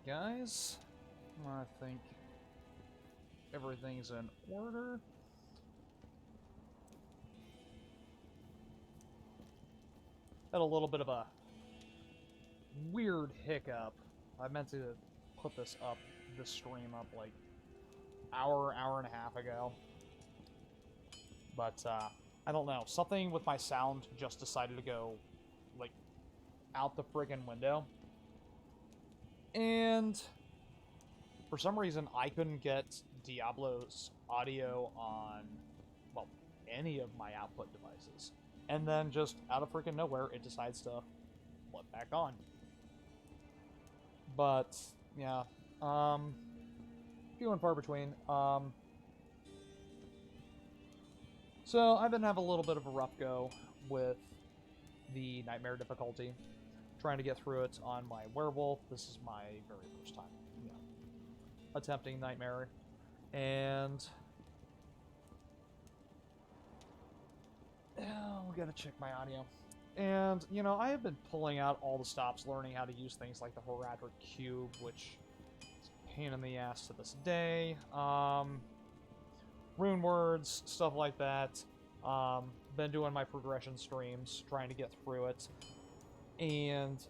guys. I think everything's in order. Had a little bit of a weird hiccup. I meant to put this stream up like hour and a half ago. But, I don't know. Something with my sound just decided to go, like, out the friggin' window. And for some reason, I couldn't get Diablo's audio on, well, any of my output devices. And then just out of freaking nowhere, it decides to flip back on. But, yeah, few and far between. So I've been having a little bit of a rough go with the Nightmare difficulty, trying to get through it on my Werewolf. This is my very first time, attempting Nightmare, and we gotta check my audio. And, I have been pulling out all the stops, learning how to use things like the Heraldric Cube, which is a pain in the ass to this day. Rune words, stuff like that. Been doing my progression streams, trying to get through it. And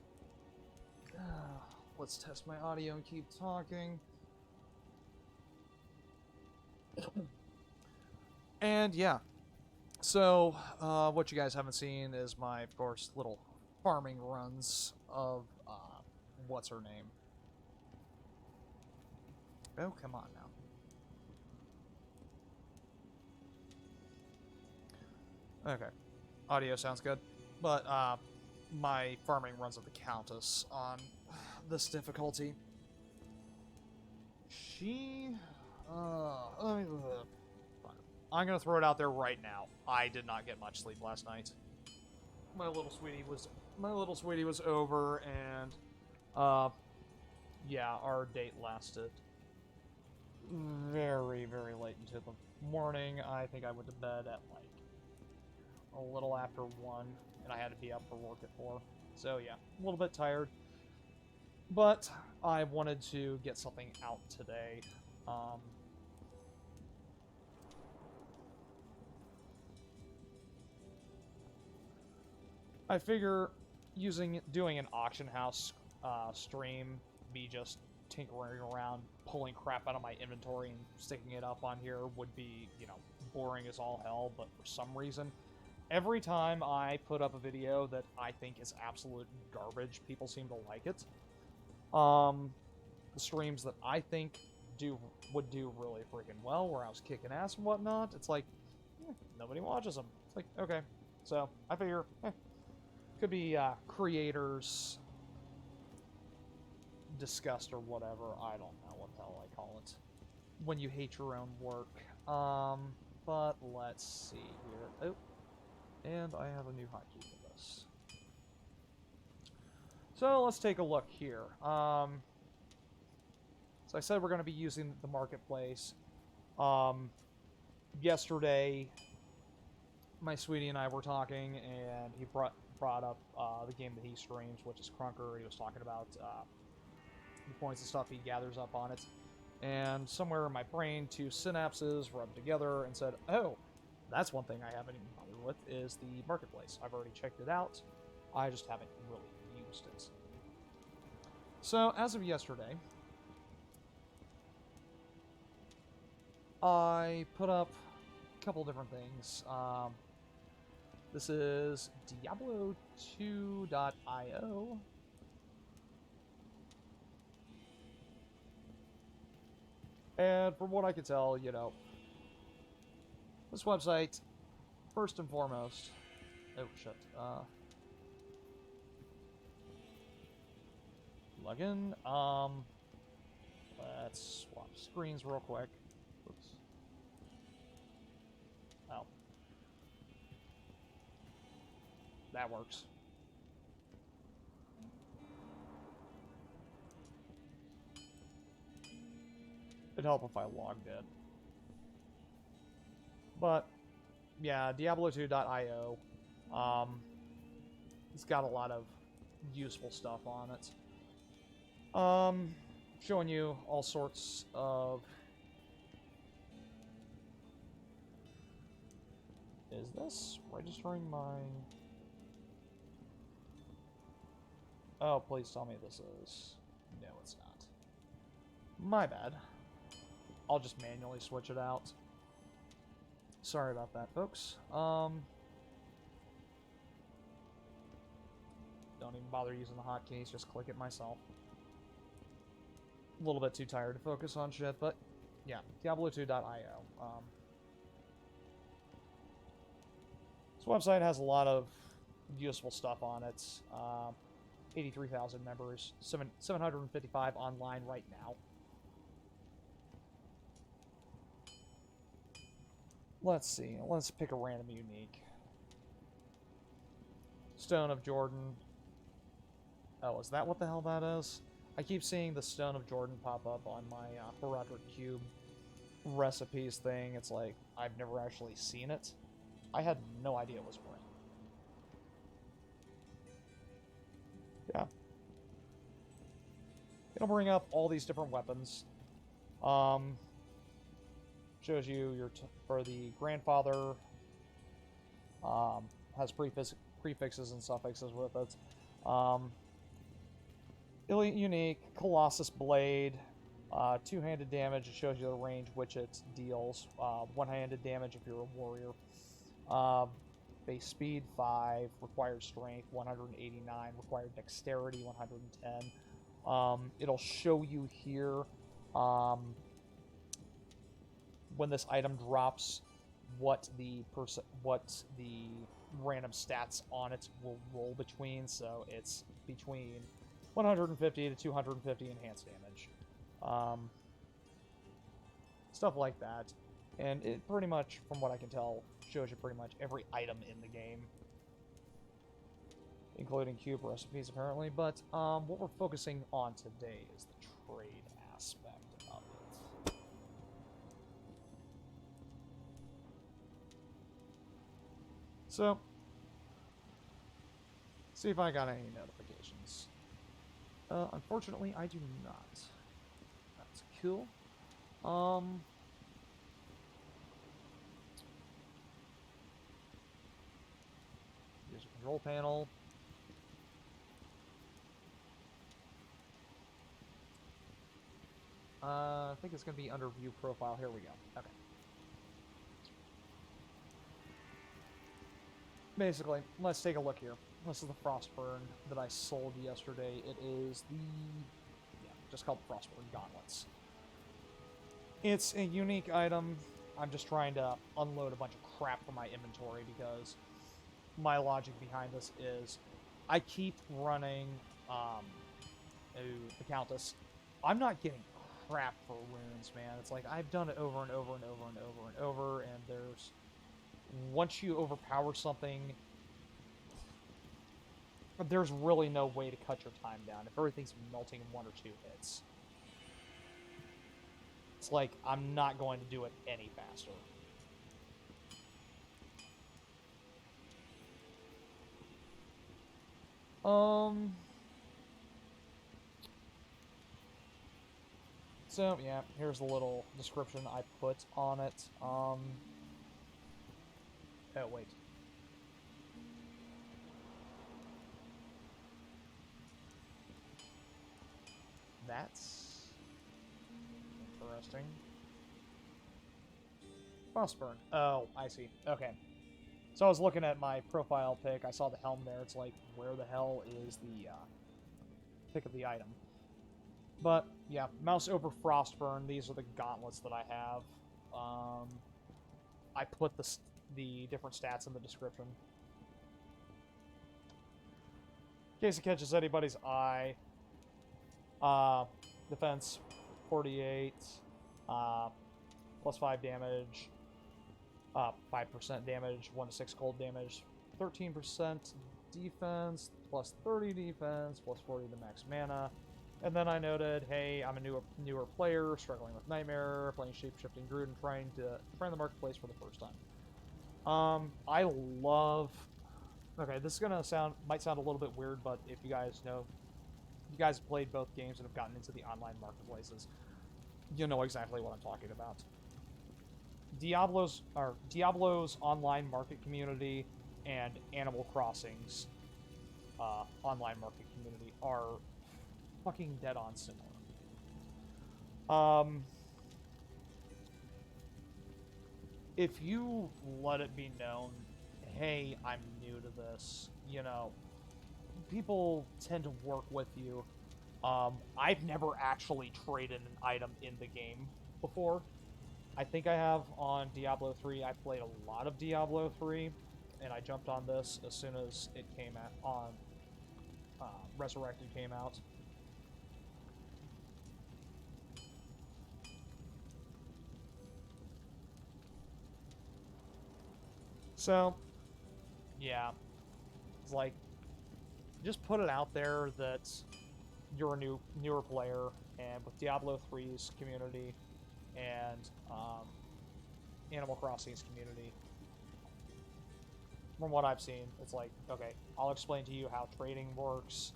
let's test my audio and keep talking. And yeah, so what you guys haven't seen is my, of course, little farming runs of what's her name? Oh, come on now. Okay, audio sounds good, but my farming runs of the Countess on this difficulty. I'm gonna throw it out there right now. I did not get much sleep last night. My little sweetie was over, and yeah, our date lasted very, very late into the morning. I think I went to bed at like a little after 1, and I had to be up for work at 4. So yeah, a little bit tired. But I wanted to get something out today. I figure doing an auction house stream, me just tinkering around, pulling crap out of my inventory and sticking it up on here would be, boring as all hell, but for some reason, every time I put up a video that I think is absolute garbage, people seem to like it. The streams that I think would do really freaking well, where I was kicking ass and whatnot, it's like, nobody watches them. It's like, okay. So, I figure, could be creators disgust or whatever. I don't know what the hell I call it. When you hate your own work. But let's see here. Oh, and I have a new hotkey for this. So let's take a look here. So I said we're going to be using the marketplace. Yesterday, my sweetie and I were talking, and he brought up the game that he streams, which is Crunker. He was talking about the points and stuff he gathers up on it. And somewhere in my brain, 2 synapses rubbed together and said, oh, that's one thing I haven't even bothered with, is the marketplace. I've already checked it out. I just haven't really used it. So, as of yesterday, I put up a couple different things. This is Diablo2.io. And from what I can tell, this website, first and foremost... Oh, shit. Login. Let's swap screens real quick. Oops. Oh. That works. It'd help if I logged in. But, yeah, Diablo2.io. It's got a lot of useful stuff on it. showing you all sorts of... Is this registering my... Oh, please tell me this is... No, it's not. My bad. I'll just manually switch it out. Sorry about that, folks. Don't even bother using the hotkeys, just click it myself. A little bit too tired to focus on shit, but yeah, Diablo2.io. This website has a lot of useful stuff on it. 83,000 members, 755 online right now. Let's see, let's pick a random unique. Stone of Jordan. Oh, is that what the hell that is? I keep seeing the Stone of Jordan pop up on my Herodric Cube recipes thing. It's like, I've never actually seen it. I had no idea it was a ring. Yeah. It'll bring up all these different weapons. Shows you your for the grandfather. Has prefixes and suffixes with it. Elite Unique, Colossus Blade, two-handed damage. It shows you the range which it deals. One-handed damage if you're a warrior. Base speed 5, required strength 189, required dexterity 110. It'll show you here when this item drops what the random stats on it will roll between. So it's between 150 to 250 enhanced damage. Stuff like that. And it pretty much, from what I can tell, shows you pretty much every item in the game. Including cube recipes, apparently. But what we're focusing on today is the trade aspect of it. So, see if I got any notifications. Unfortunately, I do not. That's cool. Here's a control panel. I think it's going to be under view profile. Here we go. Okay. Basically, let's take a look here. This is the Frostburn that I sold yesterday. It is the... yeah, just called Frostburn Gauntlets. It's a unique item. I'm just trying to unload a bunch of crap from my inventory because my logic behind this is I keep running the Countess. I'm not getting crap for runes, man. It's like I've done it over and over and over and over and over, and there's... once you overpower something, there's really no way to cut your time down if everything's melting in 1 or 2 hits. It's like, I'm not going to do it any faster. So, yeah, here's the little description I put on it. Oh, wait. That's interesting. Frostburn. Oh, I see. Okay. So I was looking at my profile pic. I saw the helm there. It's like, where the hell is the pick of the item? But, yeah, mouse over Frostburn. These are the gauntlets that I have. I put the different stats in the description. In case it catches anybody's eye. Defense 48, plus 5 damage, 5% damage, 1 to 6 cold damage, 13% defense, plus 30 defense, plus 40 to max mana. And then I noted, hey, I'm a newer player, struggling with Nightmare, playing Shape-Shifting Groot, and trying the marketplace for the first time. I love... okay, this is gonna might sound a little bit weird, but if you guys know you guys have played both games and have gotten into the online marketplaces, you know exactly what I'm talking about. Diablo's online market community and Animal Crossing's online market community are fucking dead on similar. If you let it be known, hey, I'm new to this, you know, people tend to work with you. I've never actually traded an item in the game before. I think I have on Diablo 3. I played a lot of Diablo 3, and I jumped on this as soon as it came out on Resurrected came out. So, yeah, it's like, just put it out there that you're a newer player, and with Diablo 3's community and Animal Crossing's community, from what I've seen, it's like, okay, I'll explain to you how trading works.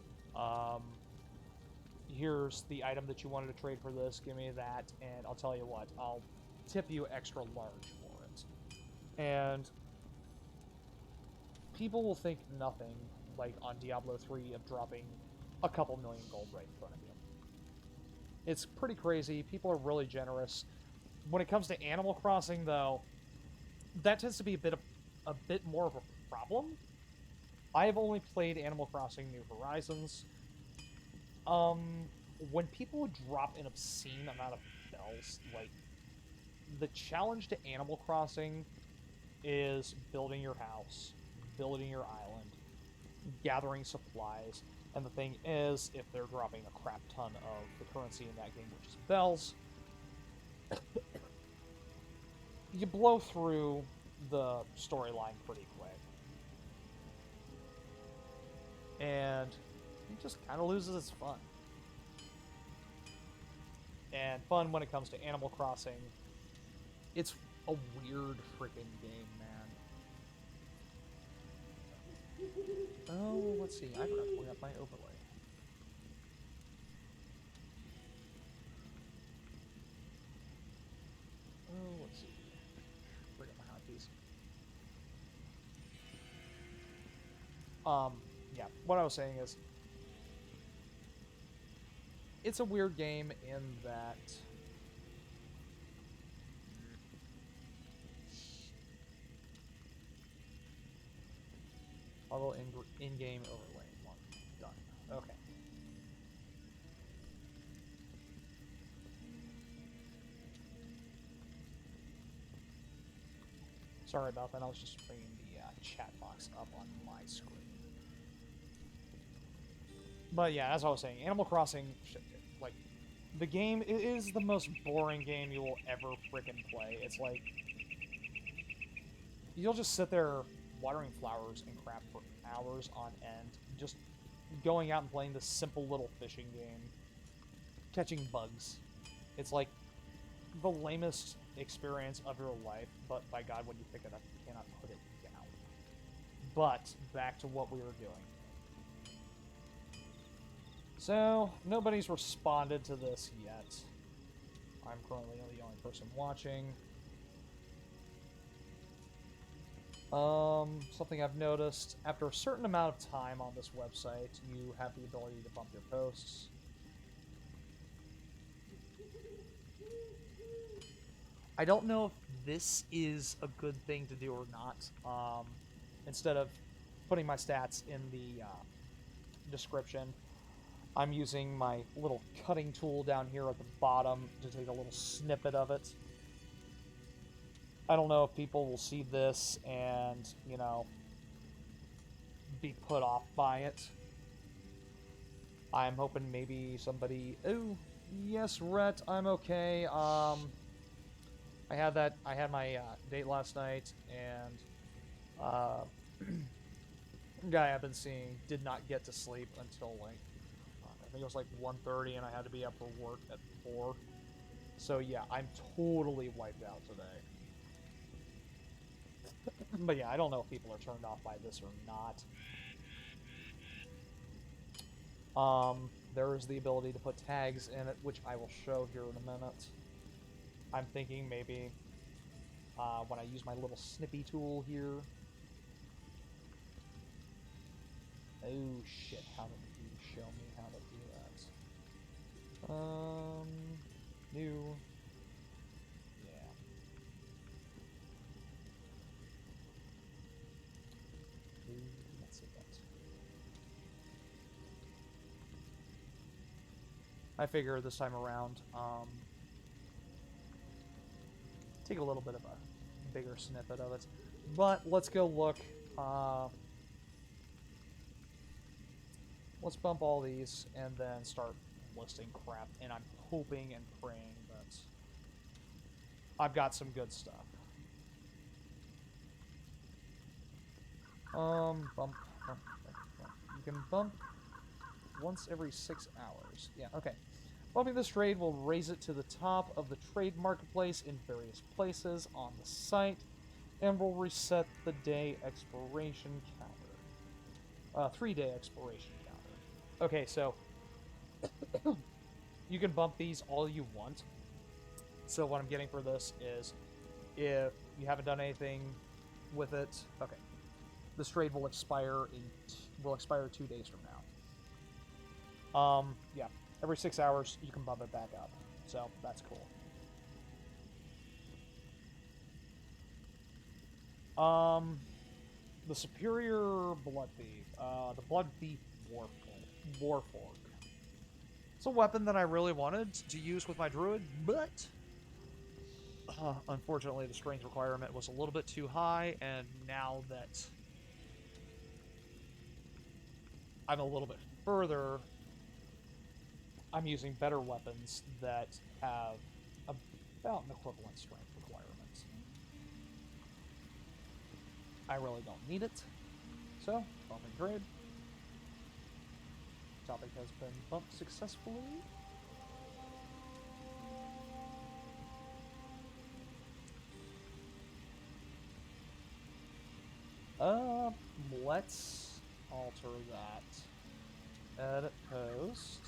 Here's the item that you wanted to trade for this, give me that, and I'll tell you what, I'll tip you extra large for it. And people will think nothing, like on Diablo 3, of dropping a couple million gold right in front of you. It's pretty crazy. People are really generous. When it comes to Animal Crossing, though, that tends to be a bit more of a problem. I have only played Animal Crossing New Horizons. When people drop an obscene amount of bells, like, the challenge to Animal Crossing is building your house, building your island, gathering supplies, and the thing is, if they're dropping a crap ton of the currency in that game, which is bells, you blow through the storyline pretty quick. And it just kind of loses its fun. And fun when it comes to Animal Crossing, it's a weird freaking game, man. Oh, let's see. I forgot to bring up my overlay. Oh, let's see. Bring up my hotkeys. Yeah, what I was saying is, it's a weird game in that although in-game overlay one done. Okay. Sorry about that. I was just bringing the chat box up on my screen. But yeah, as I was saying, Animal Crossing, like, the game is the most boring game you will ever frickin' play. It's like, you'll just sit there watering flowers and crap for hours on end, just going out and playing this simple little fishing game, catching bugs. It's like the lamest experience of your life, but by God, when you pick it up, you cannot put it down. But, back to what we were doing. So, nobody's responded to this yet. I'm currently the only person watching. Something I've noticed, after a certain amount of time on this website, you have the ability to bump your posts. I don't know if this is a good thing to do or not. Instead of putting my stats in the description, I'm using my little cutting tool down here at the bottom to take a little snippet of it. I don't know if people will see this and, you know, be put off by it. I'm hoping maybe somebody... Oh, yes, Rhett, I'm okay. I had my date last night, and guy I've been seeing did not get to sleep until, like, I think it was like 1:30, and I had to be up for work at 4. So yeah, I'm totally wiped out today. But yeah, I don't know if people are turned off by this or not. there is the ability to put tags in it, which I will show here in a minute. I'm thinking maybe when I use my little snippy tool here. Oh shit, how did you show me how to do that? New. Yeah. Let's see that. I figure this time around, take a little bit of a bigger snippet of it. But let's go look. Let's bump all these and then start listing crap. And I'm hoping and praying that I've got some good stuff. Bump. You can bump once every 6 hours. Yeah, okay. Bumping this trade will raise it to the top of the trade marketplace in various places on the site, and will reset the day expiration counter. 3-day expiration counter. Okay, so you can bump these all you want. So what I'm getting for this is, if you haven't done anything with it, okay, this trade will expire 2 days from now. Yeah, every 6 hours you can bump it back up, so that's cool. The Superior Blood Thief, the Blood Thief Warfork. It's a weapon that I really wanted to use with my druid, but unfortunately the strength requirement was a little bit too high, and now that I'm a little bit further, I'm using better weapons that have about an equivalent strength requirement. I really don't need it, so bumping trade. Topic has been bumped successfully. Let's alter that. Edit post.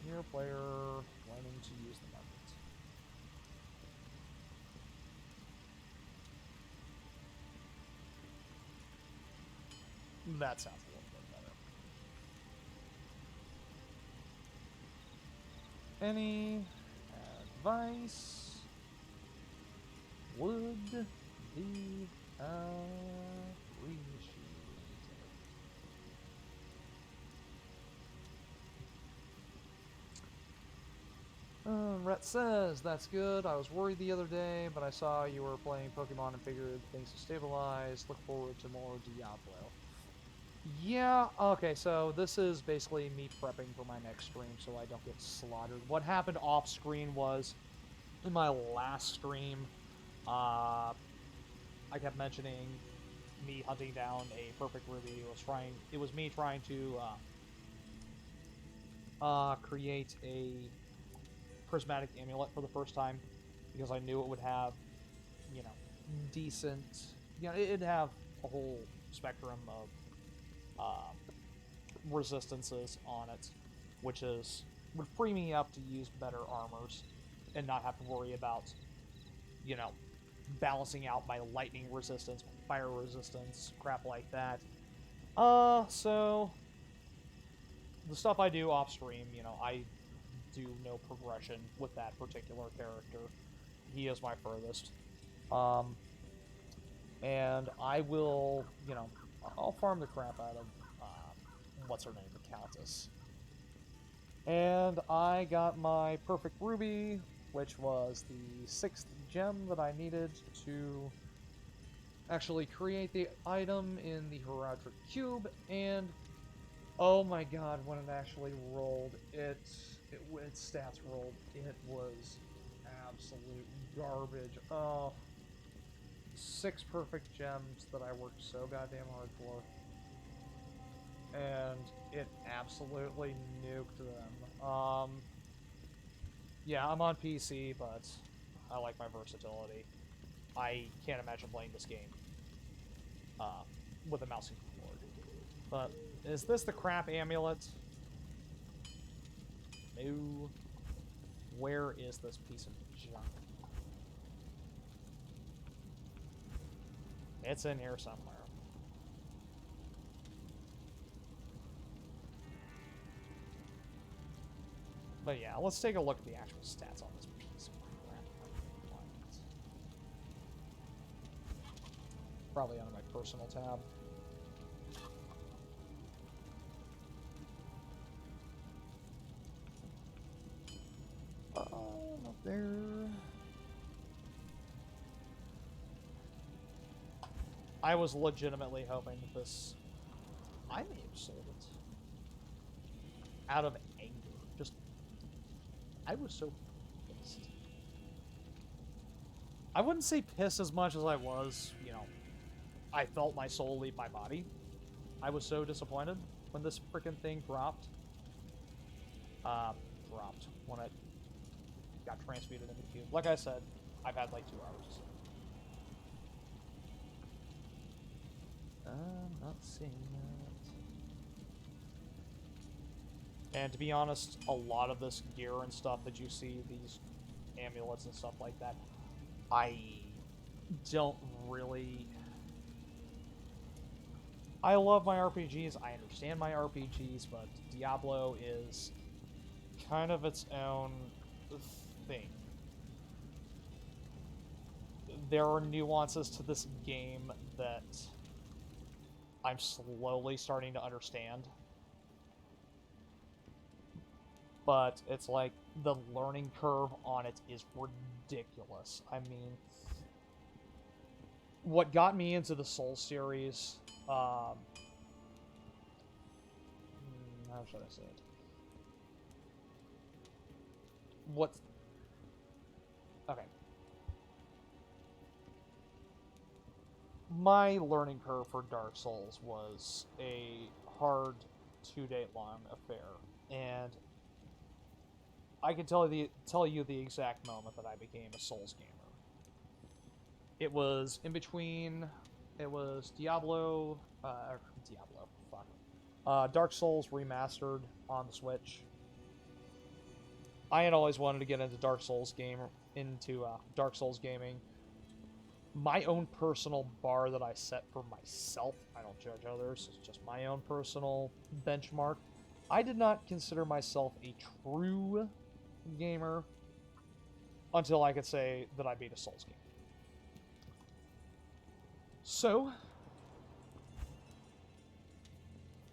Here, player wanting to use the market. That sounds a little bit better. Any advice would be appreciated. Rhett says, that's good. I was worried the other day, but I saw you were playing Pokemon and figured things have stabilized. Look forward to more Diablo. Yeah, okay, so this is basically me prepping for my next stream so I don't get slaughtered. What happened off screen was, in my last stream, I kept mentioning me hunting down a perfect ruby. It was me trying to create a prismatic amulet for the first time, because I knew it would have, decent, it'd have a whole spectrum of resistances on it, which would free me up to use better armors and not have to worry about, balancing out my lightning resistance, fire resistance, crap like that. So the stuff I do off stream, I do no progression with that particular character. He is my furthest. And I will, I'll farm the crap out of, what's her name, the Countess. And I got my perfect ruby, which was the 6th gem that I needed to actually create the item in the Heraldric Cube, and oh my god, when it actually rolled, its stats rolled, it was absolute garbage. Oh, 6 perfect gems that I worked so goddamn hard for, and it absolutely nuked them. Yeah, I'm on PC, but I like my versatility. I can't imagine playing this game with a mouse and keyboard. But is this the crap amulet? No. Where is this piece of junk? It's in here somewhere. But yeah, let's take a look at the actual stats on this piece of crap. Probably under my personal tab. Up there. I was legitimately hoping that this... I may have sold it. Out of anger. Just... I was so pissed. I wouldn't say pissed as much as I was, you know... I felt my soul leave my body. I was so disappointed when this freaking thing dropped. Dropped. When it got transmuted into cube. Like I said, I've had like 2 hours. I'm not seeing that. And to be honest, a lot of this gear and stuff that you see, these amulets and stuff like that, I don't really... I love my RPGs, I understand my RPGs, but Diablo is kind of its own thing. There are nuances to this game that I'm slowly starting to understand. But it's like the learning curve on it is ridiculous. I mean, what got me into the Souls series, how should I say it? Okay. My learning curve for Dark Souls was a hard 2-day-long affair, and I can tell you the exact moment that I became a Souls gamer. It was in between. It was Diablo, Dark Souls Remastered on the Switch. I had always wanted to get into Dark Souls gaming. My own personal bar that I set for myself, I don't judge others, it's just my own personal benchmark. I did not consider myself a true gamer until I could say that I beat a Souls game. So,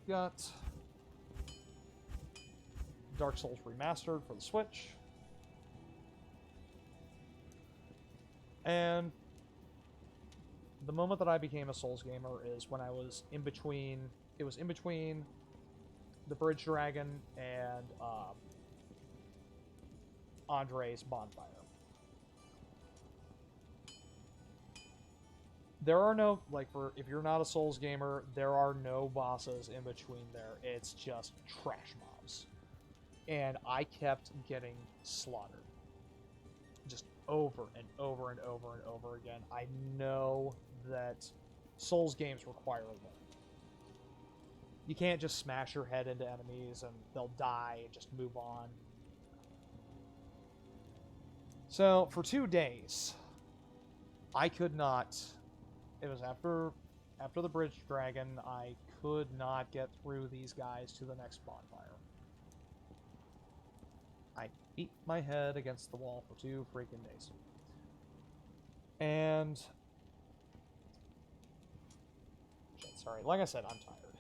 got Dark Souls Remastered for the Switch. And the moment that I became a Souls gamer is when I was in between... It was in between the Bridge Dragon and Andre's Bonfire. There are no, if you're not a Souls gamer, there are no bosses in between there. It's just trash mobs. And I kept getting slaughtered. Just over and over and over and over again. I know that Souls games require a limit. You can't just smash your head into enemies and they'll die and just move on. So, for 2 days, I could not... It was after the Bridge Dragon, I could not get through these guys to the next bonfire. I beat my head against the wall for 2 freaking days. And... Sorry, like I said, I'm tired.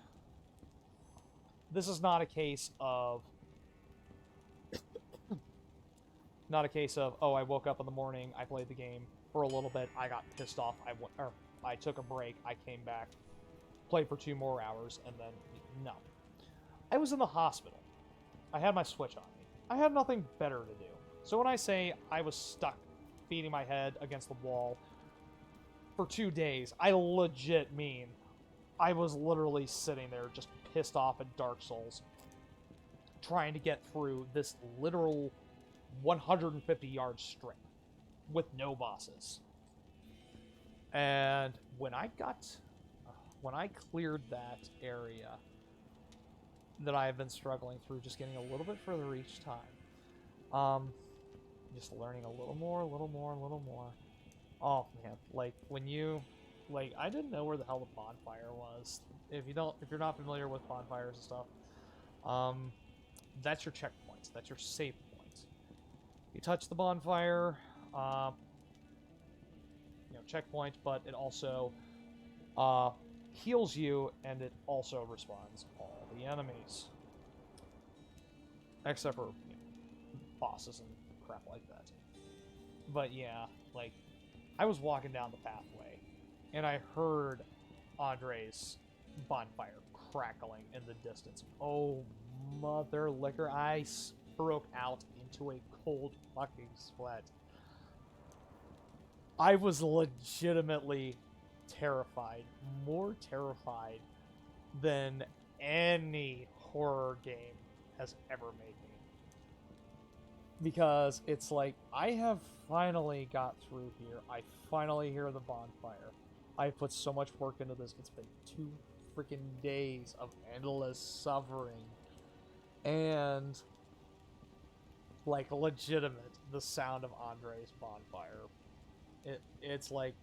This is not a case of... not a case of, oh, I woke up in the morning, I played the game for a little bit, I got pissed off, I took a break, I came back, played for 2 more hours, and then, no. I was in the hospital. I had my Switch on me. I had nothing better to do. So when I say I was stuck beating my head against the wall for 2 days, I legit mean I was literally sitting there just pissed off at Dark Souls, trying to get through this literal 150-yard strip with no bosses. And when I cleared that area, that I have been struggling through, just getting a little bit further each time. Just learning a little more, a little more, a little more. Oh man, like when you, like I didn't know where the hell the bonfire was. If you're not familiar with bonfires and stuff, that's your checkpoint. That's your save point. You touch the bonfire, checkpoint, but it also heals you, and it also respawns all the enemies, except for bosses and crap like that. But yeah, like I was walking down the pathway, and I heard Andre's bonfire crackling in the distance. Oh, mother liquor. I broke out into a cold fucking sweat. I was legitimately terrified. More terrified than any horror game has ever made me. Because it's like, I have finally got through here. I finally hear the bonfire. I put so much work into this. It's been 2 freaking days of endless suffering. And, like, legitimate, the sound of Andre's bonfire. It's like,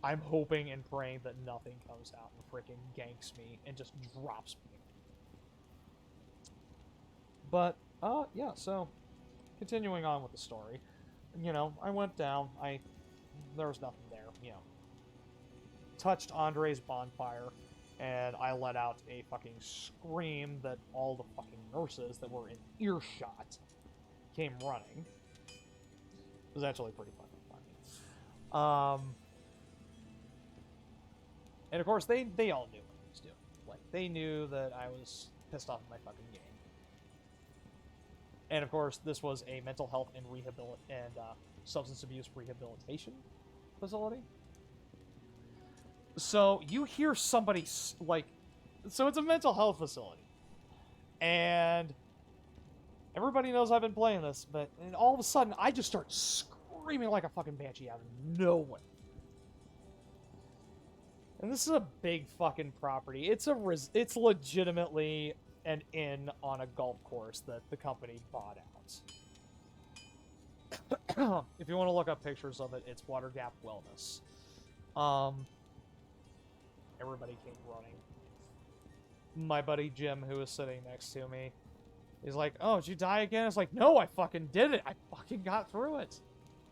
I'm hoping and praying that nothing comes out and freaking ganks me and just drops me. But, yeah, so, continuing on with the story, I went down, there was nothing there, touched Andre's bonfire, and I let out a fucking scream that all the fucking nurses that were in earshot came running. It was actually pretty fucking funny. And of course, they all knew what I was doing. Like, they knew that I was pissed off at my fucking game. And of course, this was a mental health and substance abuse rehabilitation facility. So you hear somebody so it's a mental health facility, and everybody knows I've been playing this, but all of a sudden I just start screaming like a fucking banshee out of nowhere. And this is a big fucking property. It's legitimately an inn on a golf course that the company bought out. If you want to look up pictures of it, it's Water Gap Wellness. Everybody came running. My buddy Jim, who was sitting next to me, he's like, "Oh, did you die again?" It's like, "No, I fucking did it. I fucking got through it."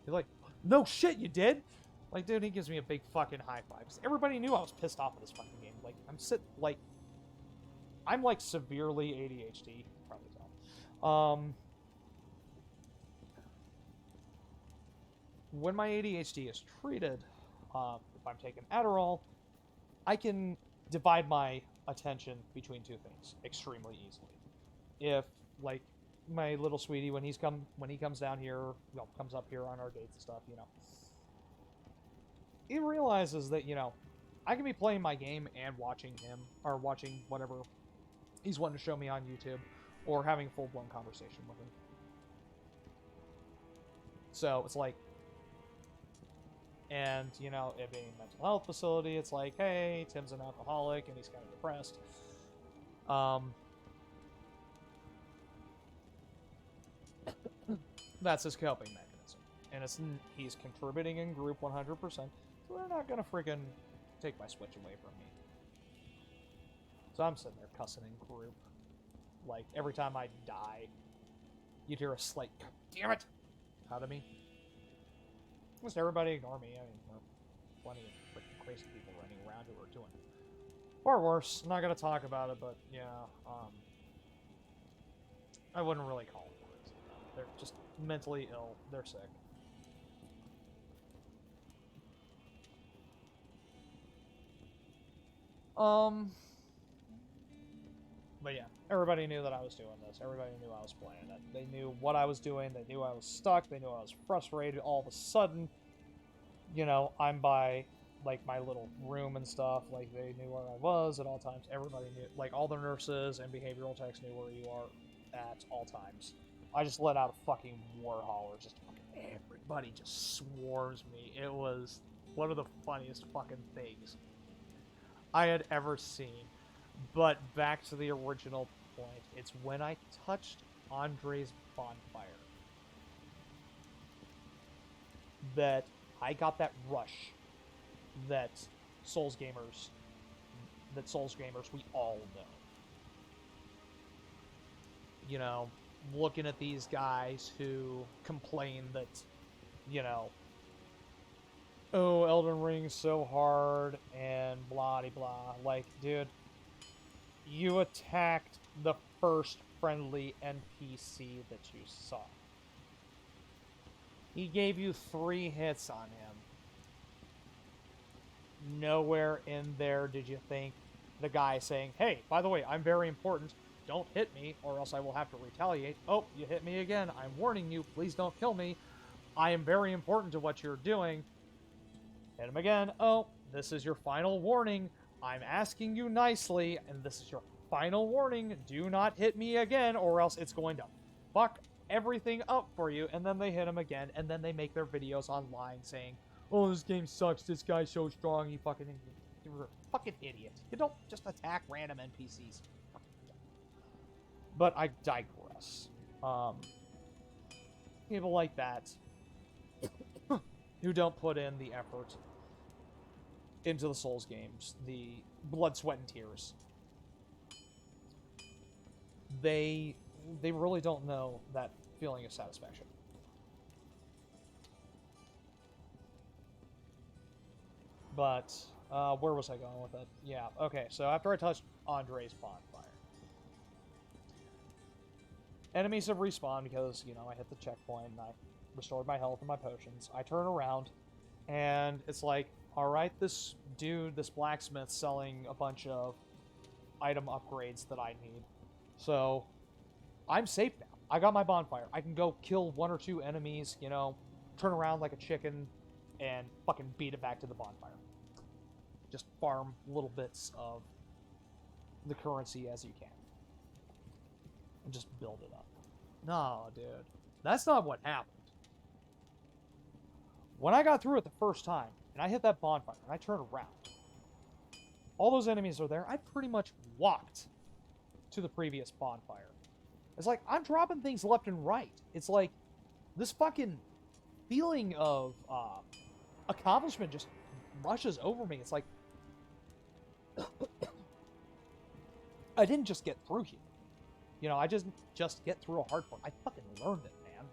He's like, "No shit, you did?" Like, dude, he gives me a big fucking high five. Because everybody knew I was pissed off at this fucking game. Like, I'm like severely ADHD. You can probably tell. When my ADHD is treated, if I'm taking Adderall, I can divide my attention between 2 things extremely easily. If, like, my little sweetie, when he comes down here, comes up here on our dates and stuff, he realizes that, I can be playing my game and watching him, or watching whatever he's wanting to show me on YouTube, or having a full-blown conversation with him. So, it's like, and, it being a mental health facility, it's like, hey, Tim's an alcoholic, and he's kind of depressed. That's his coping mechanism. And he's contributing in group 100%, so they're not gonna freaking take my Switch away from me. So I'm sitting there cussing in group. Like, every time I die, you'd hear a slight, "God damn it!" out of me. Just everybody ignore me. I mean, there are plenty of freaking crazy people running around who are doing far worse. I'm not gonna talk about it, but yeah, I wouldn't really call them crazy. They're just mentally ill. They're sick. But yeah, everybody knew that I was doing this. Everybody knew I was playing it. They knew what I was doing. They knew I was stuck. They knew I was frustrated. All of a sudden, I'm by, like, my little room and stuff. Like, they knew where I was at all times. Everybody knew. Like, all the nurses and behavioral techs knew where you are at all times. I just let out a fucking war holler. Just fucking everybody just swarms me. It was one of the funniest fucking things I had ever seen. But back to the original checkpoint. It's when I touched Andre's bonfire that I got that rush that Souls gamers we all know. You know, looking at these guys who complain that, you know, oh, Elden Ring's so hard and blah de blah. Like, dude, you attacked the first friendly NPC that you saw. He gave you 3 hits on him. Nowhere in there did you think the guy saying, hey, by the way, I'm very important. Don't hit me or else I will have to retaliate. Oh, you hit me again. I'm warning you. Please don't kill me. I am very important to what you're doing. Hit him again. Oh, this is your final warning. I'm asking you nicely, and this is your final warning. Do not hit me again, or else it's going to fuck everything up for you. And then they hit him again, and then they make their videos online saying, oh, this game sucks. This guy's so strong. You're a fucking idiot. You don't just attack random NPCs. But I digress. People like that who don't put in the effort into the Souls games, the blood, sweat, and tears. They really don't know that feeling of satisfaction. But, where was I going with it? Yeah, okay, so after I touched Andre's bonfire, enemies have respawned because, you know, I hit the checkpoint and I restored my health and my potions. I turn around, and it's like, alright, this dude, this blacksmith, selling a bunch of item upgrades that I need. So, I'm safe now. I got my bonfire. I can go kill 1 or 2 enemies, you know, turn around like a chicken, and fucking beat it back to the bonfire. Just farm little bits of the currency as you can. And just build it up. No, dude. That's not what happened. When I got through it the first time, and I hit that bonfire, and I turned around, all those enemies are there. I pretty much walked to the previous bonfire. It's like, I'm dropping things left and right. It's like, this fucking feeling of accomplishment just rushes over me. It's like, I didn't just get through here. You know, I just get through a hard part. I fucking learned it, man.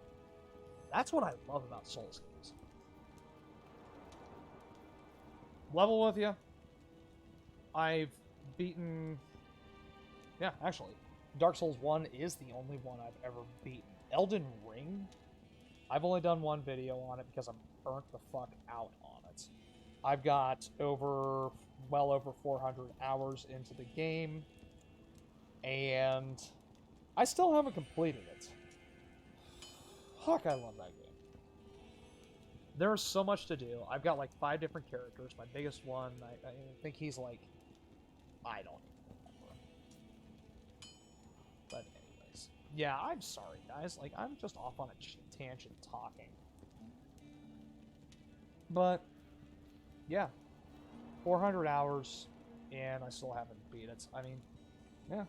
That's what I love about Souls games. Level with you. I've beaten... Yeah, actually. Dark Souls 1 is the only one I've ever beaten. Elden Ring, I've only done one video on it because I'm burnt the fuck out on it. I've got well over 400 hours into the game, and I still haven't completed it. Fuck, I love that game. There's so much to do. I've got like 5 different characters. My biggest one, I think he's like, I don't remember. But anyways, yeah, I'm sorry, guys. Like, I'm just off on a tangent talking. But, yeah. 400 hours, and I still haven't beat it. I mean, yeah.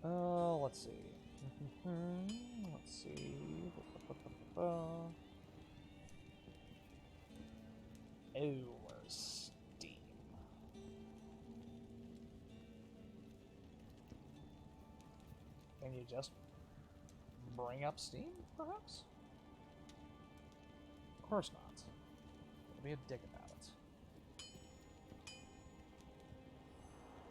Let's see. Let's see. Oh, where's Steam? Can you just bring up Steam, perhaps? Of course not. I'll be a dick about it.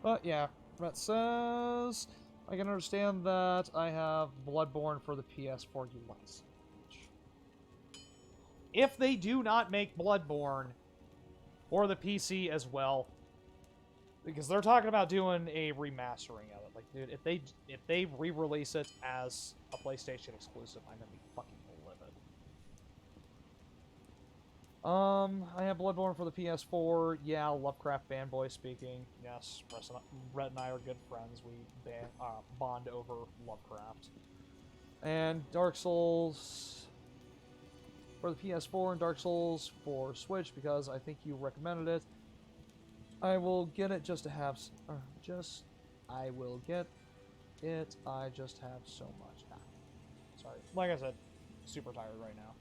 But yeah, that says I can understand that I have Bloodborne for the PS4 license. If they do not make Bloodborne for the PC as well, because they're talking about doing a remastering of it. Like, dude, if they re-release it as a PlayStation exclusive, I'm gonna be fucking livid. I have Bloodborne for the PS4. Yeah, Lovecraft fanboy speaking. Yes, Rhett and I are good friends. We bond over Lovecraft. And Dark Souls for the PS4 and Dark Souls for Switch because I think you recommended it. I will get it just to have... I will get it. I just have so much. Ah, sorry. Like I said, super tired right now.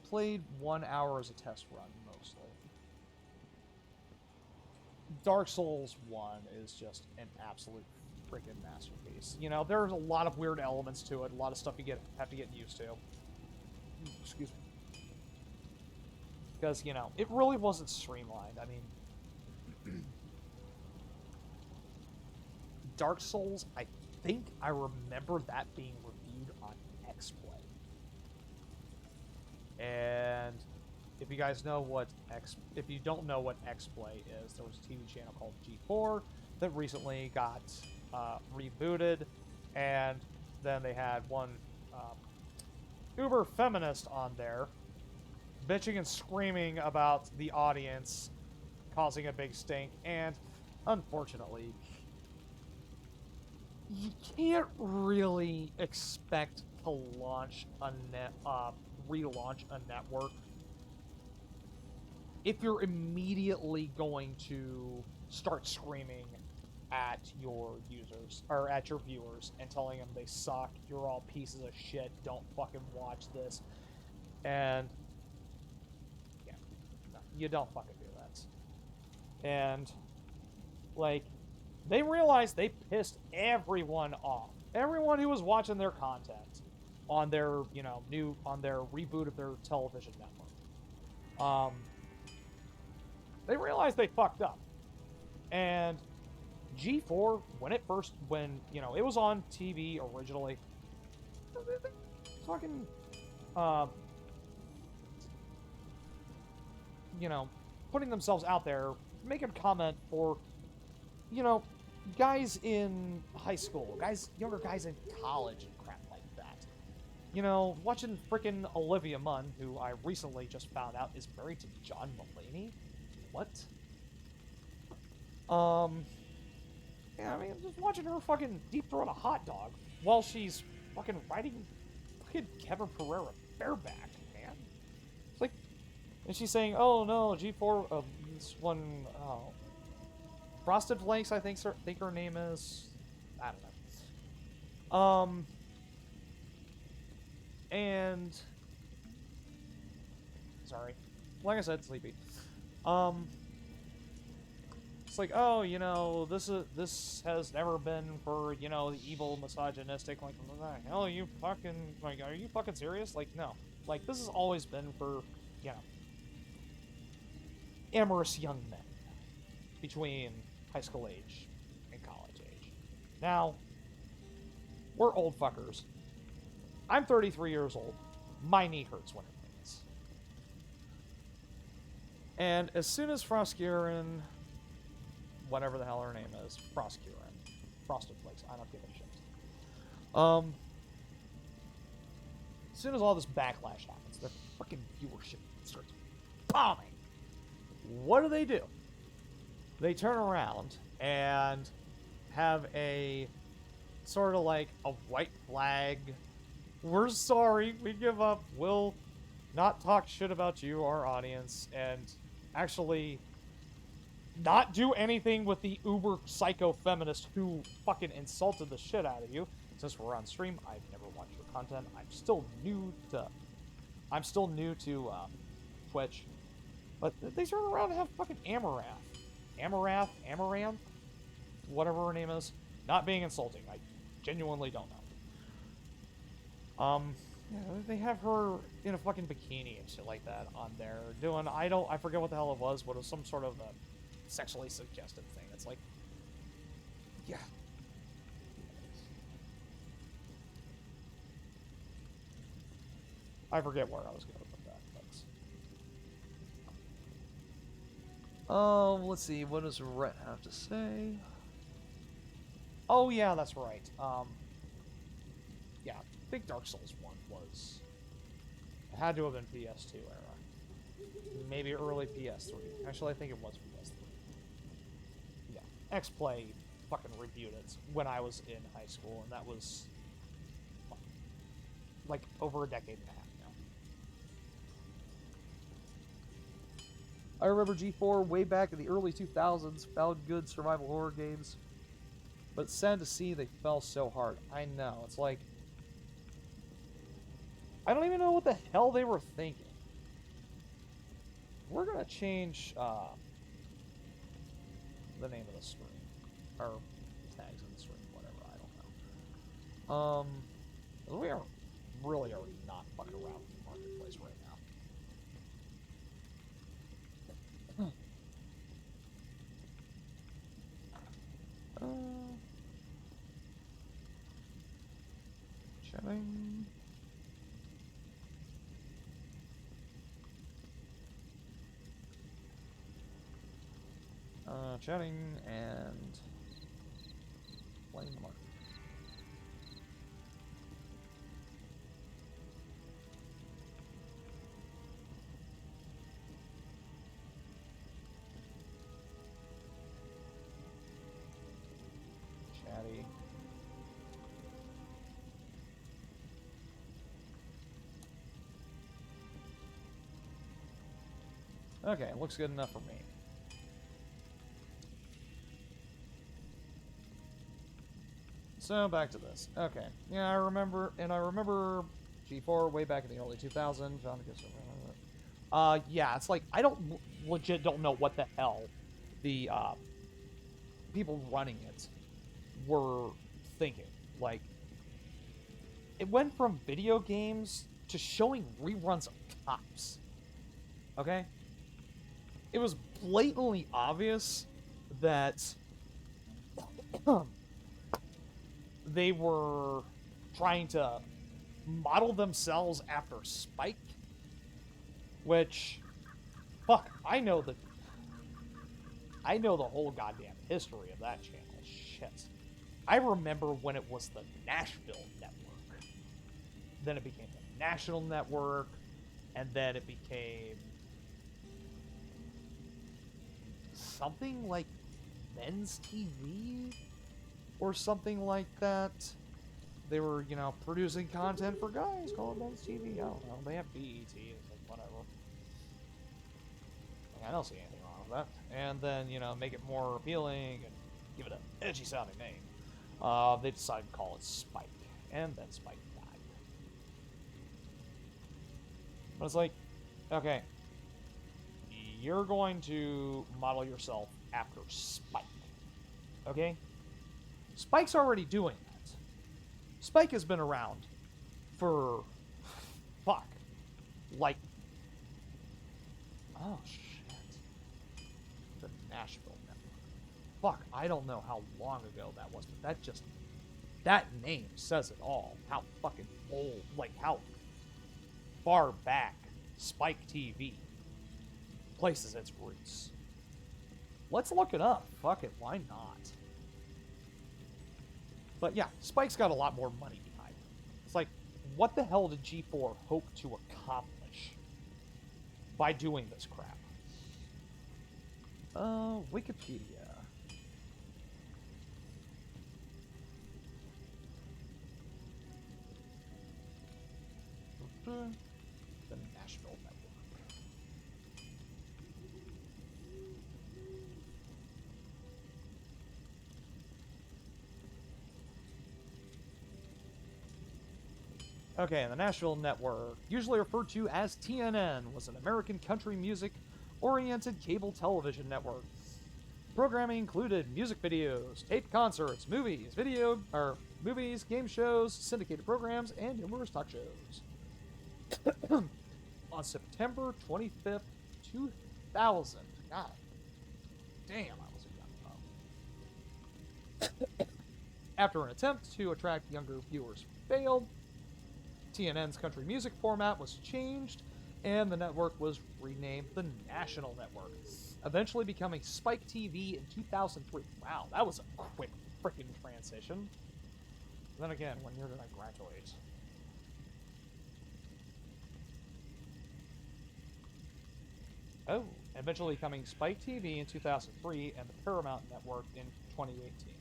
Played 1 hour as a test run, mostly. Dark Souls 1 is just an absolute freaking masterpiece. You know, there's a lot of weird elements to it, a lot of stuff you have to get used to. Excuse me. Because, you know, it really wasn't streamlined. I mean, Dark Souls, I think I remember that being reviewed on XPlay. And if you guys know what if you don't know what XPlay is, there was a TV channel called G4 that recently got rebooted, and then they had one uber feminist on there bitching and screaming about the audience causing a big stink, and unfortunately, you can't really expect to launch a relaunch a network if you're immediately going to start screaming at your users, or at your viewers, and telling them they suck, you're all pieces of shit, don't fucking watch this, and yeah, no, you don't fucking do that. And, like, they realized they pissed everyone off. Everyone who was watching their content on their, you know, on their reboot of their television network. They realized they fucked up. And G4, when, you know, it was on TV originally, fucking, you know, putting themselves out there, making a comment for, you know, guys in high school, younger guys in college and crap like that. You know, watching frickin' Olivia Munn, who I recently just found out is married to John Mulaney. What? Yeah, I mean, just watching her fucking deep throat a hot dog while she's fucking riding fucking Kevin Pereira bareback, man. It's like, and she's saying, oh no, G4, this one, oh, Frosted Flakes, I think her name is. I don't know. And sorry, like I said, sleepy. It's like, oh, you know, this has never been for, you know, the evil misogynistic. Like, what the hell are you fucking, like, are you fucking serious? Like, no, like, this has always been for, you know, amorous young men between high school age and college age. Now, we're old fuckers. I'm 33 years old. My knee hurts when it rains. And as soon as Froskuren, whatever the hell her name is, Froskuren, Frosted Flakes, I don't give a shit. As soon as all this backlash happens, the fucking viewership starts bombing. What do? They turn around and have a sort of like a white flag. We're sorry, we give up. We'll not talk shit about you, our audience, and actually not do anything with the uber psycho feminist who fucking insulted the shit out of you. Since we're on stream, I've never watched your content. I'm still new to Twitch. But they turn around and have fucking Amaranth, whatever her name is, not being insulting. I genuinely don't know. Yeah, they have her in a fucking bikini and shit like that on there doing, I forget what the hell it was, but it was some sort of a sexually suggestive thing. It's like, yeah. I forget where I was going with that. Let's see, what does Rhett have to say? Oh yeah, that's right. Yeah, I think Dark Souls 1 it had to have been PS2 era. Maybe early PS3. Actually, I think it was PS3. Yeah, XPlay fucking reviewed it when I was in high school, and that was like over a decade and a half now. I remember G4 way back in the early 2000s found good survival horror games. But it's sad to see they fell so hard. I know. It's like... I don't even know what the hell they were thinking. We're gonna change the name of the stream. Or tags in the stream, whatever, I don't know. We are really already not fucking around with the marketplace right now. Chatting. Chatting and playing the market. Chatty. Okay, looks good enough for me. So, back to this. Okay. Yeah, I remember G4 way back in the early 2000s. Yeah, it's like, I legit don't know what the hell the, people running it were thinking. Like, it went from video games to showing reruns of Cops. Okay? It was blatantly obvious that they were trying to model themselves after Spike, which, fuck, I know the whole goddamn history of that channel. Shit. I remember when it was the Nashville Network. Then it became the National Network, and then it became something like Men's TV? Or something like that. They were, you know, producing content for guys called Men's TV. I don't know. They have BET. It's like, whatever. Like, I don't see anything wrong with that. And then, you know, make it more appealing and give it an edgy sounding name. They decided to call it Spike. And then Spike died. But it's like, okay. You're going to model yourself after Spike. Okay? Spike's already doing that. Spike has been around for... fuck. Like... oh, shit. The Nashville Network. Fuck, I don't know how long ago that was, but that just... that name says it all. How fucking old, like, how far back SpikeTV places its roots. Let's look it up. Fuck it, why not? But yeah, Spike's got a lot more money behind it. It's like, what the hell did G4 hope to accomplish by doing this crap? Wikipedia. The Nashville Network. Okay, the Nashville Network, usually referred to as TNN, was an American country music-oriented cable television network. Programming included music videos, taped concerts, movies, game shows, syndicated programs, and numerous talk shows. On September 25th, 2000. God damn, I was a young pup. After an attempt to attract younger viewers failed, TNN's country music format was changed, and the network was renamed the National Network, eventually becoming SpikeTV in 2003. Wow, that was a quick freaking transition. Then again, when you're gonna graduate. Oh, eventually becoming SpikeTV in 2003 and the Paramount Network in 2018.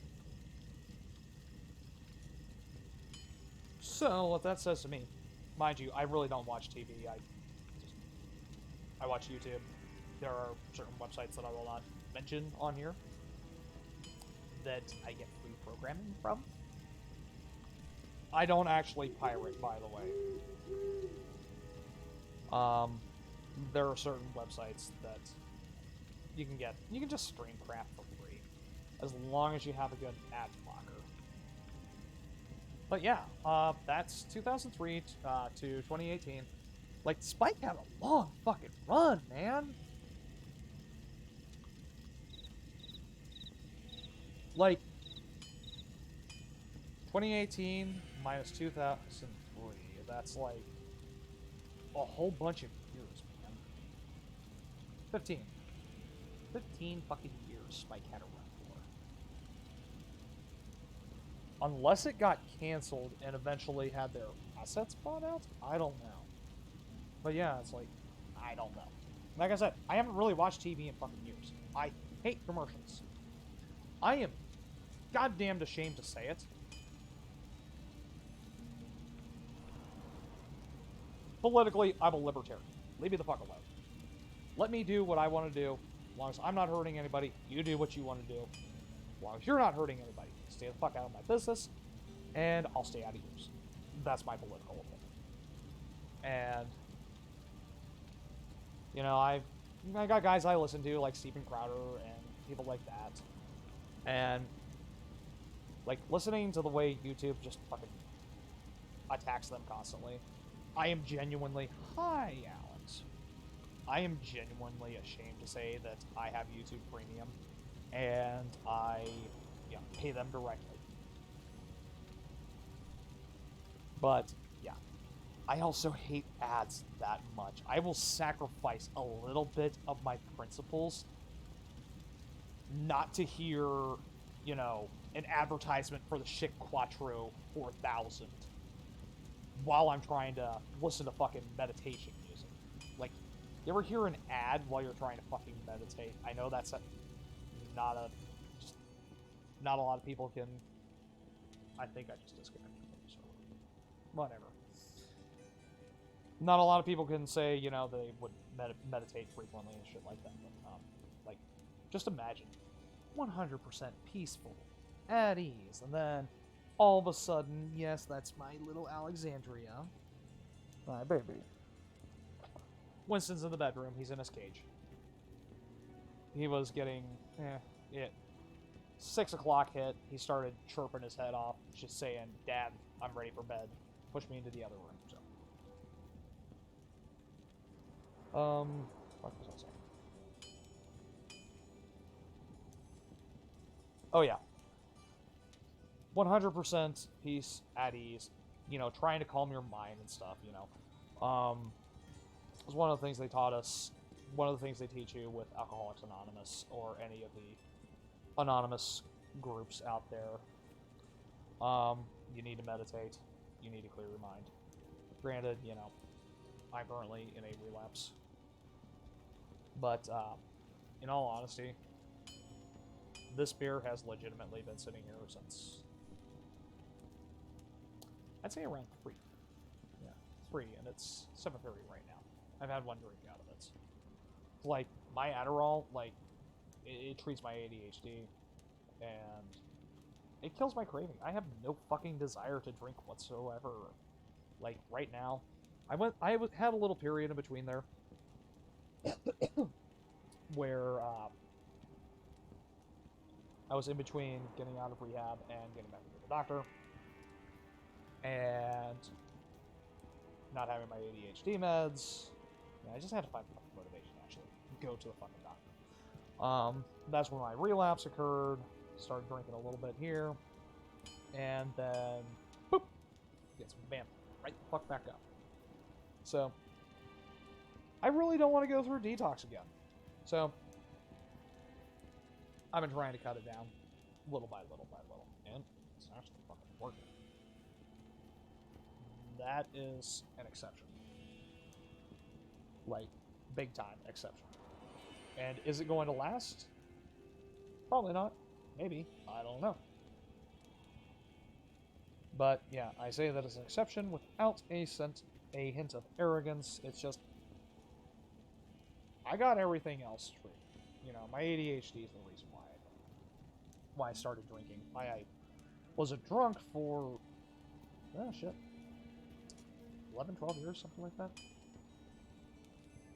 So, what that says to me, mind you, I really don't watch TV. I watch YouTube. there are certain websites that I will not mention on here that I get free programming from. I don't actually pirate, by the way. There are certain websites that you can get. You can just stream crap for free, as long as you have a good ad blocker. But yeah, that's 2003 to 2018. Like, Spike had a long fucking run, man. Like, 2018 minus 2003, that's like a whole bunch of years, man. 15. 15 fucking years Spike had a run for. Unless it got canceled and eventually had their assets bought out, I don't know. But yeah, it's like, I don't know. Like I said, I haven't really watched TV in fucking years. I hate commercials. I am goddamned ashamed to say it. Politically, I'm a libertarian. Leave me the fuck alone. Let me do what I want to do. As long as I'm not hurting anybody, you do what you want to do. As long as you're not hurting anybody, stay the fuck out of my business, and I'll stay out of yours. That's my political opinion. And, you know, I got guys I listen to, like Steven Crowder and people like that. And, like, listening to the way YouTube just fucking attacks them constantly, I am genuinely, hi, Alex. I am genuinely ashamed to say that I have YouTube Premium, and I, pay them directly. But, yeah. I also hate ads that much. I will sacrifice a little bit of my principles not to hear, an advertisement for the Chic Quattro 4000 while I'm trying to listen to fucking meditation music. Like, you ever hear an ad while you're trying to fucking meditate? I know that's not a lot of people can. I think I just disconnected from the server. Whatever. Not a lot of people can say, they would meditate frequently and shit like that. But, like, just imagine 100% peaceful, at ease, and then all of a sudden, yes, that's my little Alexandria. My baby. Winston's in the bedroom. He's in his cage. He was getting, 6 o'clock hit. He started chirping his head off, just saying, Dad, I'm ready for bed. Push me into the other room. So. What was I saying? Oh, yeah. 100% peace, at ease, trying to calm your mind and stuff, It was one of the things they taught us, one of the things they teach you with Alcoholics Anonymous or any of the anonymous groups out there. You need to meditate. You need to clear your mind. Granted, I'm currently in a relapse. But, in all honesty, this beer has legitimately been sitting here since, I'd say around 3. Yeah, 3, and it's 7:30 right now. I've had one drink out of it. Like, my Adderall, like, it treats my ADHD, and it kills my craving. I have no fucking desire to drink whatsoever. Like, right now, I had a little period in between there where I was in between getting out of rehab and getting back to the doctor, and not having my ADHD meds. Yeah, I just had to find fucking motivation to actually go to the fucking doctor. That's when my relapse occurred. Started drinking a little bit here, and then boop, gets bam, right the fuck back up. So I really don't want to go through a detox again. So I've been trying to cut it down little by little by little, and it's actually fucking working. That is an exception. Like, big time exception. And is it going to last? Probably not. Maybe. I don't know. But yeah, I say that as an exception without a hint of arrogance. It's just, I got everything else straight. You know, my ADHD is the reason why I started drinking. I was a drunk for, oh shit, 11, 12 years, something like that.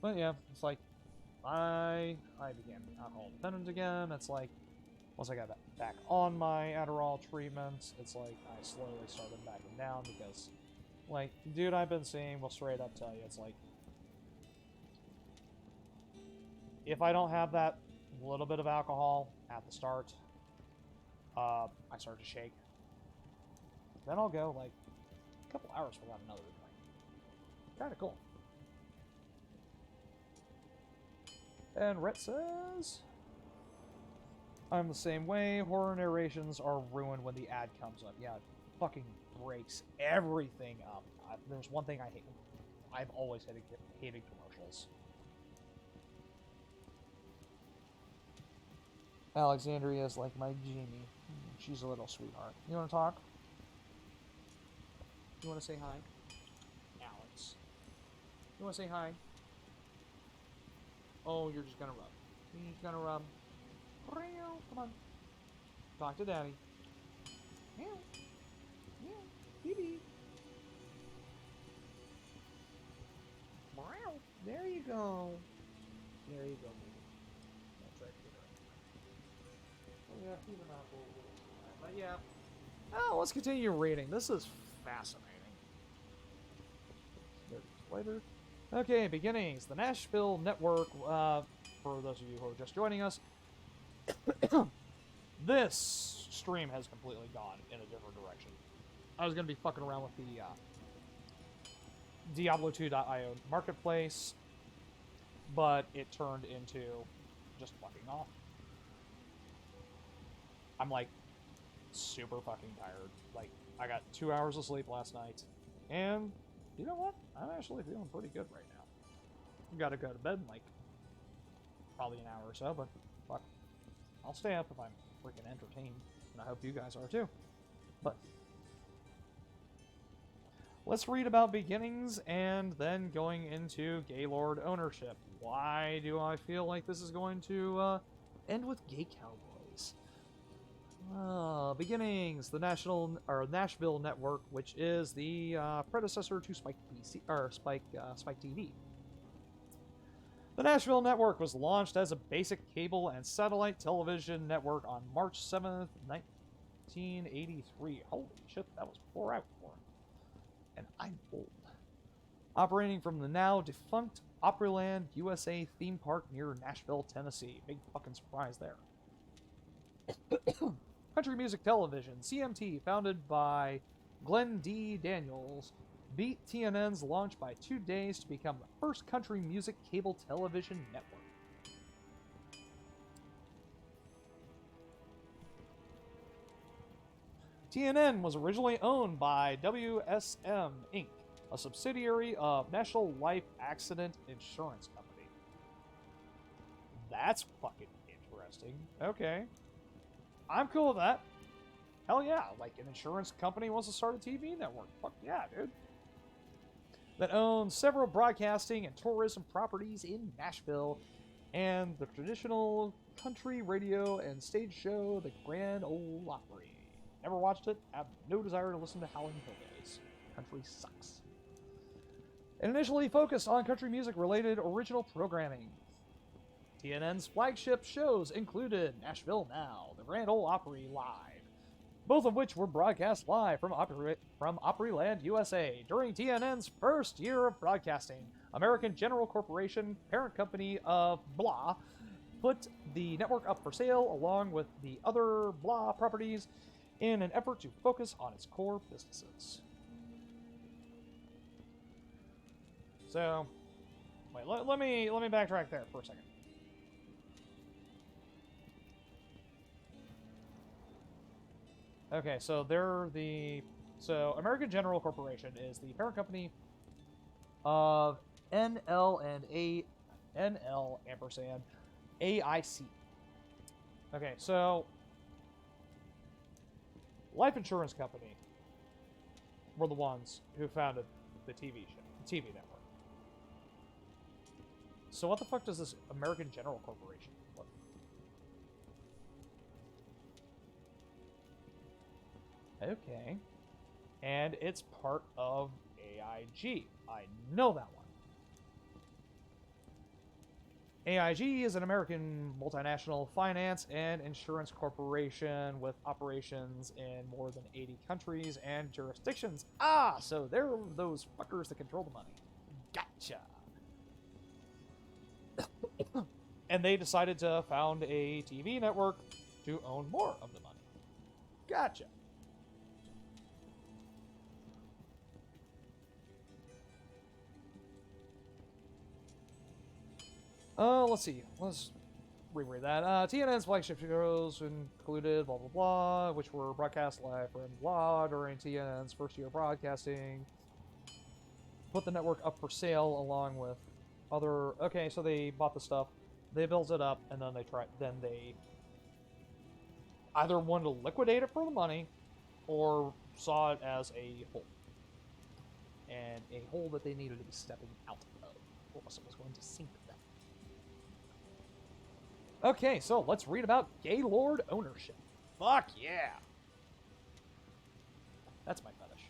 But yeah, it's like, I began alcohol dependent again. It's like, once I got back on my Adderall treatments, it's like I slowly started backing down because, like, dude I've been seeing will straight up tell you, it's like, if I don't have that little bit of alcohol at the start, I start to shake. Then I'll go, like, a couple hours without another drink. Kinda cool. And Rhett says, I'm the same way. Horror narrations are ruined when the ad comes up. Yeah, it fucking breaks everything up. There's one thing I hate. I've always hated commercials. Alexandria is like my Jamie. She's a little sweetheart. You want to talk? You want to say hi? Alex. You want to say hi? Oh, you're just gonna rub. You're just gonna rub. Come on. Talk to Daddy. Meow. Meow. Baby. Meow. There you go. There you go, baby. That's right. Oh, yeah, feed him out a little bit. But yeah. Oh, let's continue reading. This is fascinating. Later. Okay, beginnings. The Nashville Network, for those of you who are just joining us, this stream has completely gone in a different direction. I was going to be fucking around with the Diablo2.io marketplace, but it turned into just fucking off. I'm, like, super fucking tired. Like, I got 2 hours of sleep last night, and you know what? I'm actually feeling pretty good right now. I've got to go to bed in, like, probably an hour or so, but fuck. I'll stay up if I'm freaking entertained, and I hope you guys are too. But let's read about beginnings and then going into Gaylord ownership. Why do I feel like this is going to end with gay cowboys? Beginnings, the Nashville Network, which is the predecessor to Spike TV. The Nashville Network was launched as a basic cable and satellite television network on March 7th, 1983. Holy shit, that was 4 out for him. And I'm old. Operating from the now defunct Opryland USA theme park near Nashville, Tennessee. Big fucking surprise there. Country Music Television, CMT, founded by Glenn D. Daniels, beat TNN's launch by 2 days to become the first country music cable television network. TNN was originally owned by WSM Inc., a subsidiary of National Life Accident Insurance Company. That's fucking interesting. Okay. I'm cool with that. Hell yeah, like an insurance company wants to start a TV network. Fuck yeah, dude. That owns several broadcasting and tourism properties in Nashville and the traditional country radio and stage show, The Grand Ole Opry. Never watched it, have no desire to listen to Howling Hillbillies. Country sucks. It initially focused on country music-related original programming. TNN's flagship shows included Nashville Now, The Grand Ole Opry Live, both of which were broadcast live from Opryland, USA. During TNN's first year of broadcasting, American General Corporation, parent company of Blah, put the network up for sale along with the other Blah properties in an effort to focus on its core businesses. So, wait, let me backtrack there for a second. Okay, so American General Corporation is the parent company of NL ampersand AIC. Okay, so Life Insurance Company were the ones who founded the TV network. So what the fuck does this American General Corporation look? Okay. And it's part of AIG. I know that one. AIG is an American multinational finance and insurance corporation with operations in more than 80 countries and jurisdictions. Ah, so they're those fuckers that control the money. Gotcha. And they decided to found a TV network to own more of the money. Gotcha. Let's see. Let's reread that. TNN's flagship shows included blah blah blah, which were broadcast live from blah during TNN's first year of broadcasting. Put the network up for sale along with other. Okay, so they bought the stuff, they built it up, and then they either wanted to liquidate it for the money, or saw it as a hole, and a hole that they needed to be stepping out of, or else it was going to sink them. Okay, so let's read about Gaylord ownership. Fuck yeah! That's my fetish.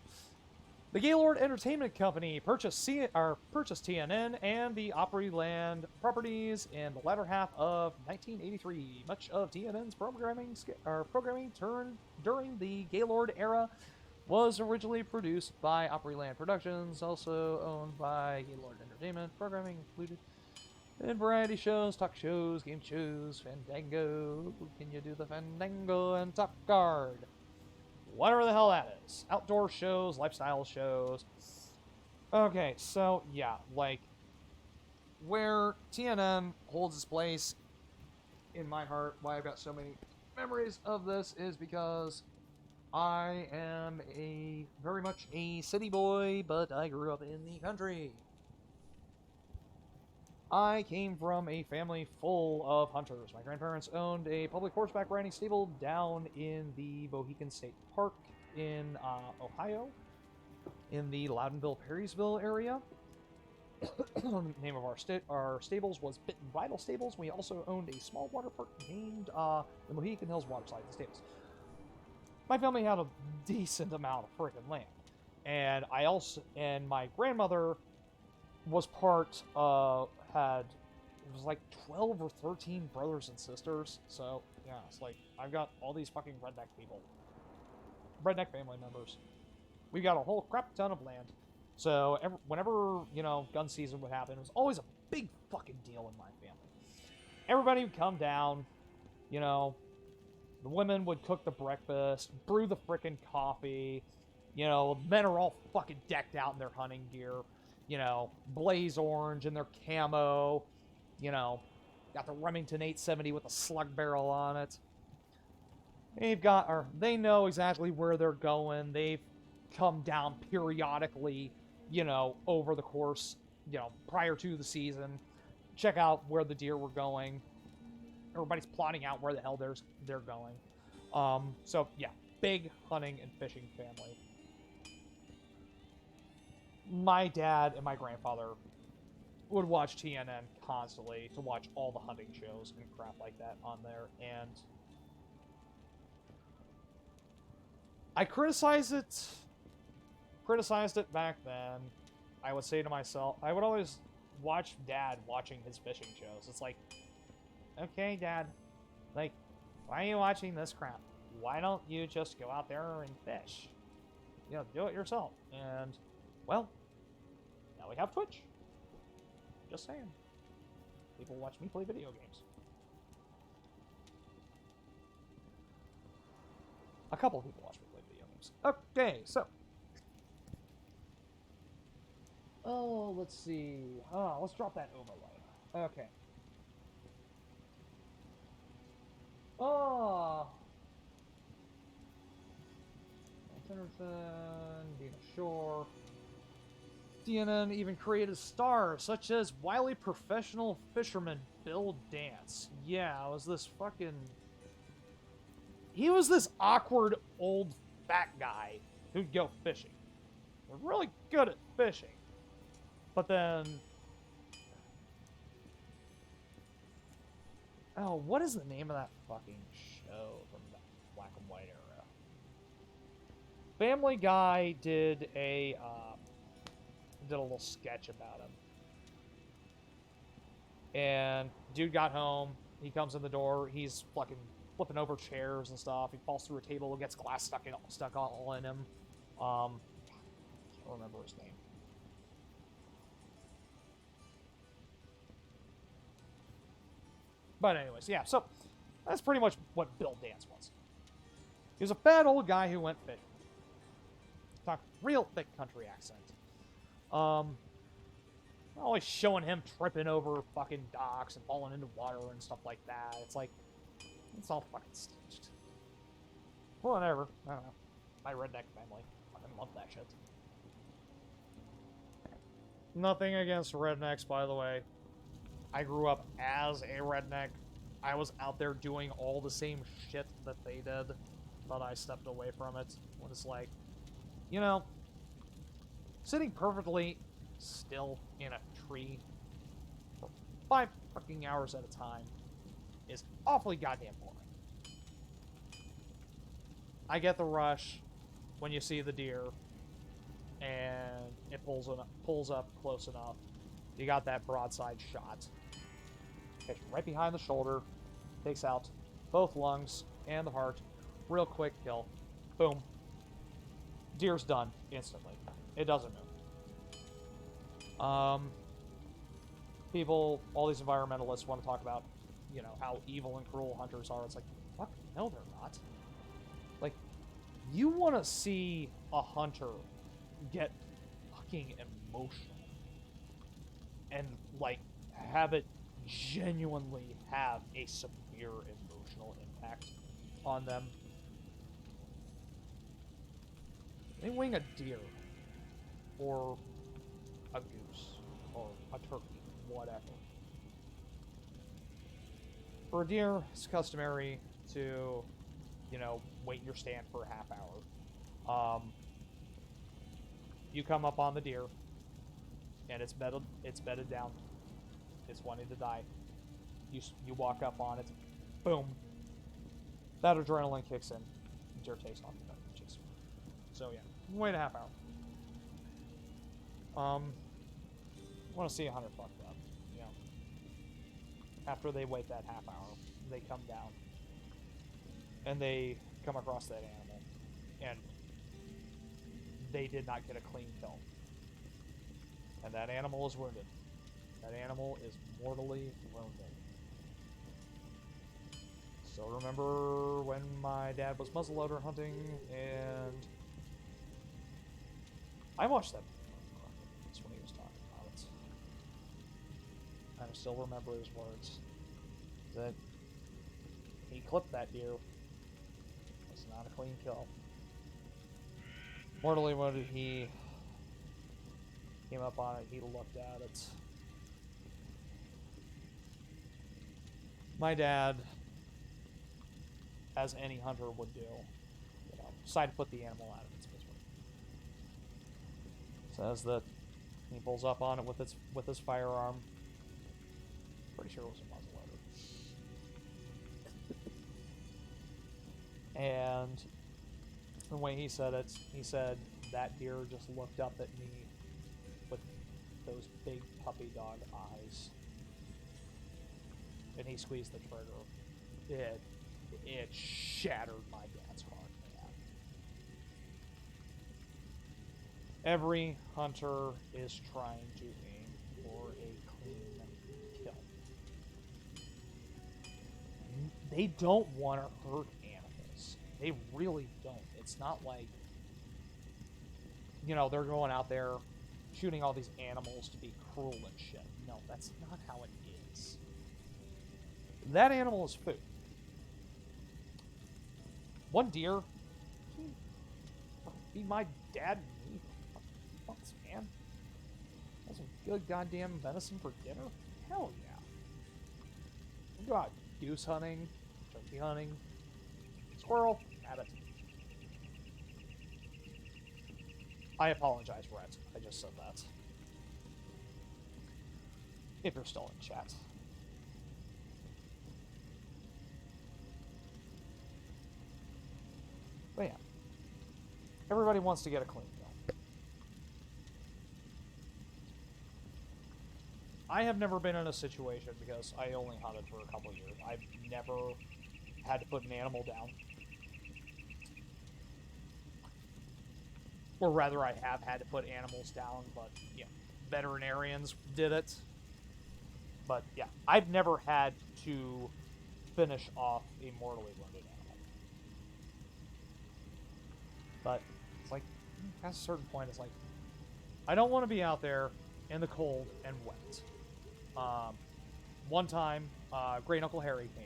The Gaylord Entertainment Company purchased TNN and the Opryland properties in the latter half of 1983. Much of TNN's programming turned during the Gaylord era was originally produced by Opryland Productions, also owned by Gaylord Entertainment. Programming included in variety shows, talk shows, game shows, Fandango. Can you do the Fandango and Top Guard? Whatever the hell that is. Outdoor shows, lifestyle shows. Okay, so yeah, like, where TNN holds its place in my heart, why I've got so many memories of this, is because I am very much a city boy, but I grew up in the country. I came from a family full of hunters. My grandparents owned a public horseback riding stable down in the Mohican State Park in Ohio, in the Loudonville-Perrysville area. The name of our stables was Bit and Bridle Stables. We also owned a small water park named the Mohican Hills Waterside Stables. My family had a decent amount of freaking land, and my grandmother was it was like 12 or 13 brothers and sisters. So yeah, it's like I've got all these fucking redneck family members. We got a whole crap ton of land. So whenever, gun season would happen, it was always a big fucking deal in my family. Everybody would come down, the women would cook the breakfast, brew the frickin' coffee, men are all fucking decked out in their hunting gear, blaze orange and their camo, got the Remington 870 with a slug barrel on it. They know exactly where they're going. They've come down periodically, over the course, prior to the season, check out where the deer were going. Everybody's plotting out where the hell they're going. So yeah, big hunting and fishing family. My dad and my grandfather would watch TNN constantly to watch all the hunting shows and crap like that on there, and I criticized it back then. I would say to myself, I would always watch Dad watching his fishing shows. It's like, okay, Dad, like, why are you watching this crap? Why don't you just go out there and fish? Do it yourself. And, well, now we have Twitch. Just saying. People watch me play video games. A couple of people watch me play video games. Okay, so. Oh, let's see. Let's drop that overlay. Okay. Henderson, Dina Shore. CNN even created stars such as wily professional fisherman Bill Dance. Yeah, he was this awkward old fat guy who'd go fishing. They're really good at fishing. But then Oh, what is the name of that fucking show from the black and white era? Family Guy did a little sketch about him. And dude got home. He comes in the door. He's fucking flipping over chairs and stuff. He falls through a table, gets glass stuck all in him. I can't remember his name. But anyways, yeah. So that's pretty much what Bill Dance was. He was a fat old guy who went fit. Talk real thick country accent. Always showing him tripping over fucking docks and falling into water and stuff like that. It's like, it's all fucking staged. Whatever. I don't know. My redneck family. Fucking love that shit. Nothing against rednecks, by the way. I grew up as a redneck. I was out there doing all the same shit that they did, but I stepped away from it. When it's like, you know, sitting perfectly still in a tree for 5 fucking hours at a time is awfully goddamn boring. I get the rush when you see the deer and it pulls up close enough. You got that broadside shot. Hits right behind the shoulder, takes out both lungs and the heart. Real quick kill. Boom. Deer's done instantly. It doesn't move. People, all these environmentalists want to talk about, you know, how evil and cruel hunters are. It's like, fuck, no, they're not. Like, you want to see a hunter get fucking emotional and, like, have it genuinely have a severe emotional impact on them. They wing a deer or a goose or a turkey, whatever. For a deer, it's customary to, you know, wait your stand for a half hour. You come up on the deer, and it's bedded down. It's wanting to die. You walk up on it, boom. That adrenaline kicks in. Deer takes off the gun. So yeah, wait a half hour. Want to see a hunter fucked up, you know. After they wait that half hour, they come down and they come across that animal, and they did not get a clean kill. And that animal is wounded. That animal is mortally wounded. So remember when my dad was muzzleloader hunting, and I watched that. That's when he was talking about it. I still remember his words. That he clipped that deer. It's not a clean kill. Mortally wounded, he came up on it, he looked at it. My dad, as any hunter would do, you know, decided to put the animal out of its misery. Says that he pulls up on it with his firearm. Pretty sure it was a muzzleloader. And the way he said it, he said that deer just looked up at me with those big puppy dog eyes. And he squeezed the trigger. It shattered my dad's heart, man. Every hunter is trying to aim for a clean kill. They don't want to hurt animals. They really don't. It's not like, you know, they're going out there shooting all these animals to be cruel and shit. No, that's not how it is. That animal is food. One deer, be my dad and me for months, man. That's some good goddamn venison for dinner. Hell yeah. We go out goose hunting, turkey hunting, squirrel, rabbit. I apologize, Brett. I just said that. If you're still in chat. But yeah. Everybody wants to get a clean kill. I have never been in a situation, because I only hunted for a couple of years, I've never had to put an animal down. Or rather, I have had to put animals down, but, yeah, veterinarians did it. But, yeah, I've never had to finish off a mortally wounded animal. But, it's like, at a certain point, it's like, I don't want to be out there in the cold and wet. One time, Great Uncle Harry came.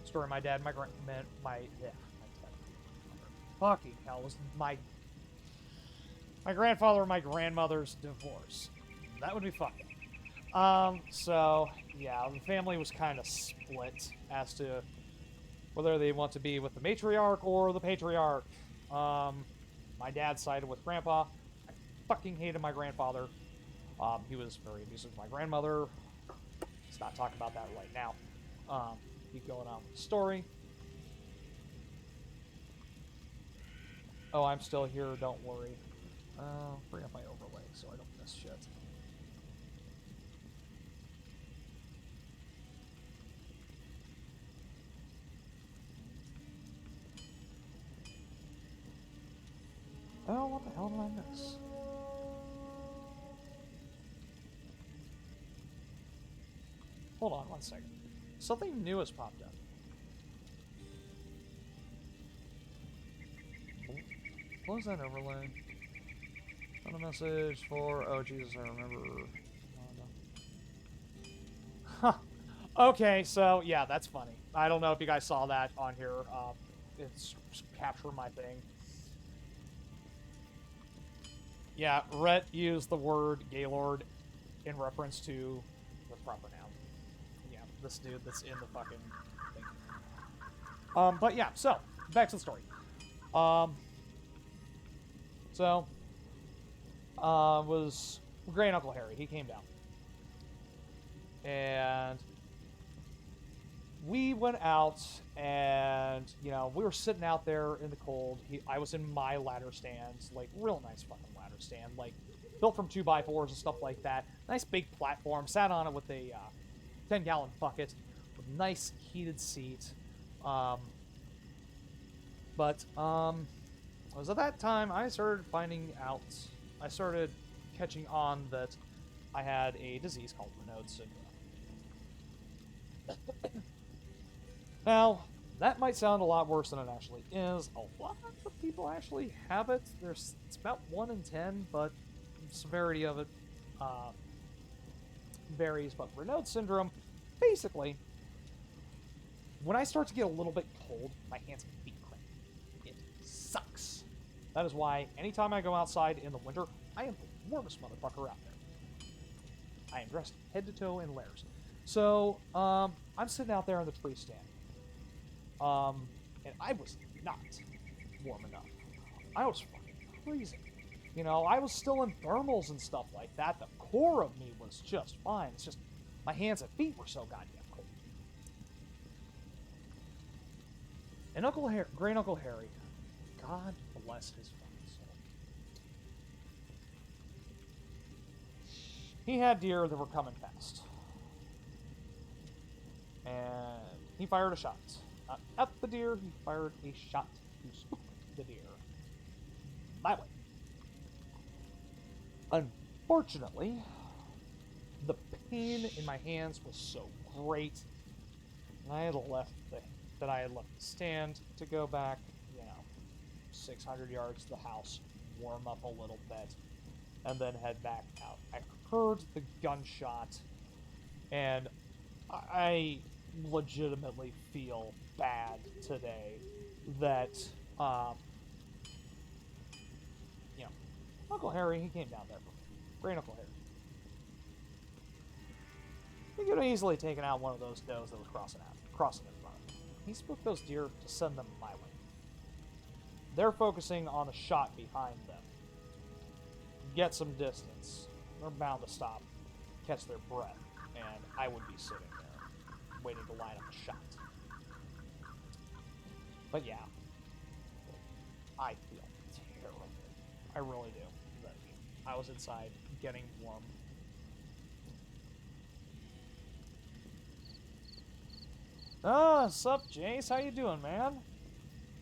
Story my dad, fucking hell, was my grandfather and my grandmother's divorce. That would be fucking. So, yeah, the family was kind of split as to whether they want to be with the matriarch or the patriarch. My dad sided with Grandpa. I fucking hated my grandfather. He was very abusive to my grandmother. Let's not talk about that right now. Keep going on with the story. Oh, I'm still here, don't worry. Bring up my overlay so I don't miss shit. Oh, what the hell did I miss? Hold on one second. Something new has popped up. What was that overlay? On a message for... Oh, Jesus, I remember. Oh, no. Huh. Okay, so, yeah, that's funny. I don't know if you guys saw that on here. It's capturing my thing. Yeah, Rhett used the word Gaylord in reference to the proper noun. Yeah, this dude that's in the fucking thing. But yeah, so, back to the story. Was Great Uncle Harry. He came down. And we went out and, you know, we were sitting out there in the cold. I was in my ladder stands, like, real nice fucking ladder stand, like, built from 2x4s and stuff like that. Nice big platform. Sat on it with a 10-gallon bucket with nice heated seat. It was at that time I started catching on that I had a disease called Raynaud's syndrome. Now, that might sound a lot worse than it actually is. A lot of people actually have it. It's about 1 in 10, but the severity of it varies. But Raynaud's syndrome, basically, when I start to get a little bit cold, my hands and feet cramp. It sucks. That is why anytime I go outside in the winter, I am the warmest motherfucker out there. I am dressed head to toe in layers. So, I'm sitting out there in the tree stand. And I was not warm enough. I was fucking freezing. You know, I was still in thermals and stuff like that. The core of me was just fine. It's just my hands and feet were so goddamn cold. And Great Uncle Harry, God bless his fucking soul. He had deer that were coming fast. And he fired a shot. Not at the deer, he fired a shot to spook the deer. That way. Unfortunately, the pain in my hands was so great, and I had left the stand to go back, 600 yards to the house, warm up a little bit, and then head back out. I heard the gunshot, and I legitimately feel bad today that, Uncle Harry, he came down there for me. Great Uncle Harry. He could have easily taken out one of those does that was crossing in front of me. He spooked those deer to send them my way. They're focusing on the shot behind them. Get some distance. They're bound to stop, catch their breath, and I would be sitting there, waiting to line up a shot. But yeah, I feel terrible. I really do. But I was inside getting warm. Sup, Jace? How you doing, man?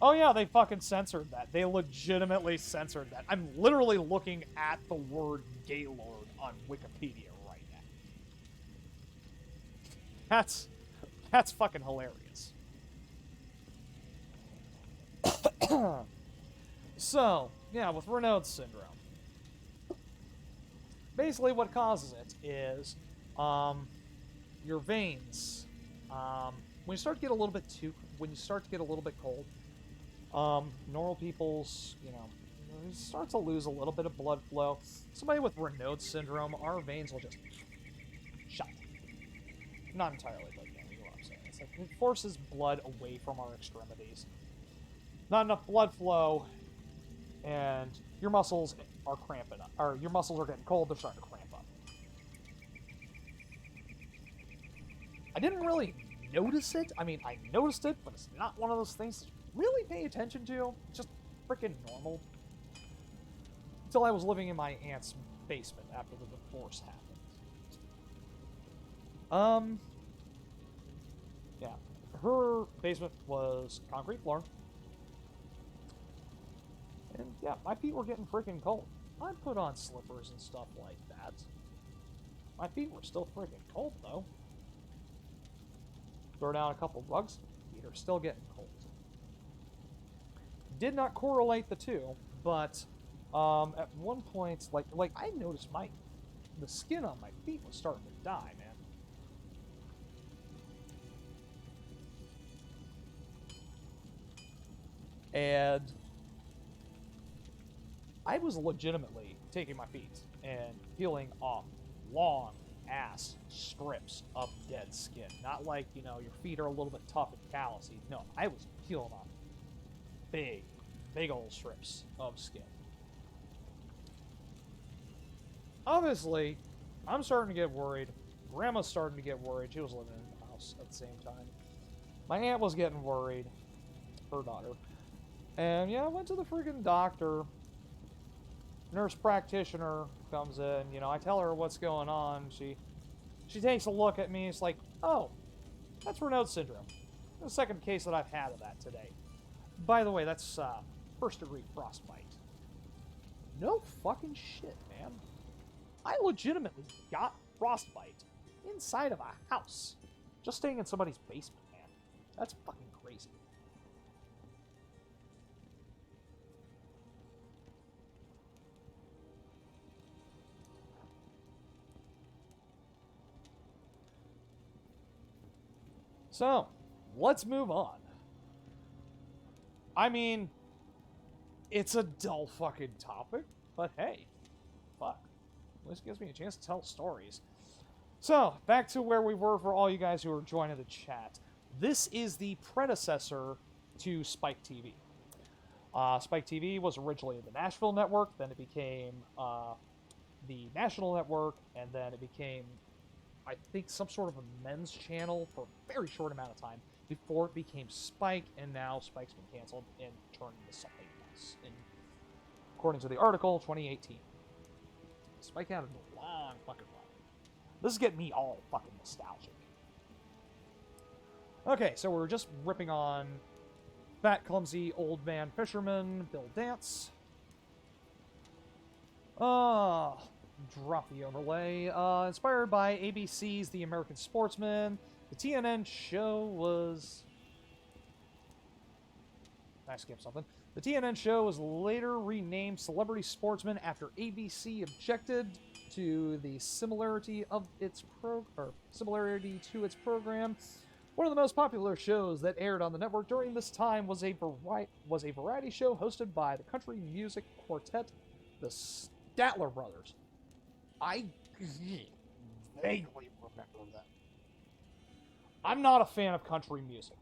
Oh yeah, they fucking censored that. They legitimately censored that. I'm literally looking at the word Gaylord on Wikipedia right now. That's fucking hilarious. So, yeah, with Raynaud's syndrome. Basically what causes it is your veins. When you start to get a little bit cold, normal people's, start to lose a little bit of blood flow. Somebody with Raynaud's syndrome, our veins will just shut. Not entirely, but you know what I'm saying. It's like it forces blood away from our extremities. Not enough blood flow, and your muscles are cramping up. Or your muscles are getting cold, they're starting to cramp up. I didn't really notice it. I mean, I noticed it, but it's not one of those things to really pay attention to. It's just freaking normal. Until I was living in my aunt's basement after the divorce happened. Yeah. Her basement was concrete floor. And yeah, my feet were getting freaking cold. I put on slippers and stuff like that. My feet were still freaking cold, though. Throw down a couple rugs, feet are still getting cold. Did not correlate the two, but at one point, like I noticed the skin on my feet was starting to die, man. And I was legitimately taking my feet and peeling off long ass strips of dead skin. Not like, your feet are a little bit tough and callousy. No, I was peeling off big old strips of skin. Obviously, I'm starting to get worried. Grandma's starting to get worried. She was living in the house at the same time. My aunt was getting worried. Her daughter. And yeah, I went to the freaking doctor. Nurse practitioner comes in. I tell her what's going on. She takes a look at me. It's like, oh, that's Raynaud's syndrome. The second case that I've had of that today. By the way, that's first-degree frostbite. No fucking shit, man. I legitimately got frostbite inside of a house. Just staying in somebody's basement, man. That's fucking crazy. So, let's move on. I mean, it's a dull fucking topic, but hey, fuck. At least gives me a chance to tell stories. So, back to where we were for all you guys who are joining the chat. This is the predecessor to SpikeTV. SpikeTV was originally the Nashville network, then it became the national network, and then it became, I think, some sort of a men's channel for a very short amount of time before it became Spike, and now Spike's been canceled and turned into something else. And according to the article, 2018. Spike had a long fucking run. This is getting me all fucking nostalgic. Okay, so we're just ripping on Fat, Clumsy, Old Man Fisherman, Bill Dance. Drop the overlay. Inspired by ABC's The American Sportsman, the TNN show was... I skipped something. The TNN show was later renamed Celebrity Sportsman after ABC objected to the similarity to its program. One of the most popular shows that aired on the network during this time was a variety show hosted by the country music quartet, the Statler Brothers. I vaguely remember them. I'm not a fan of country music.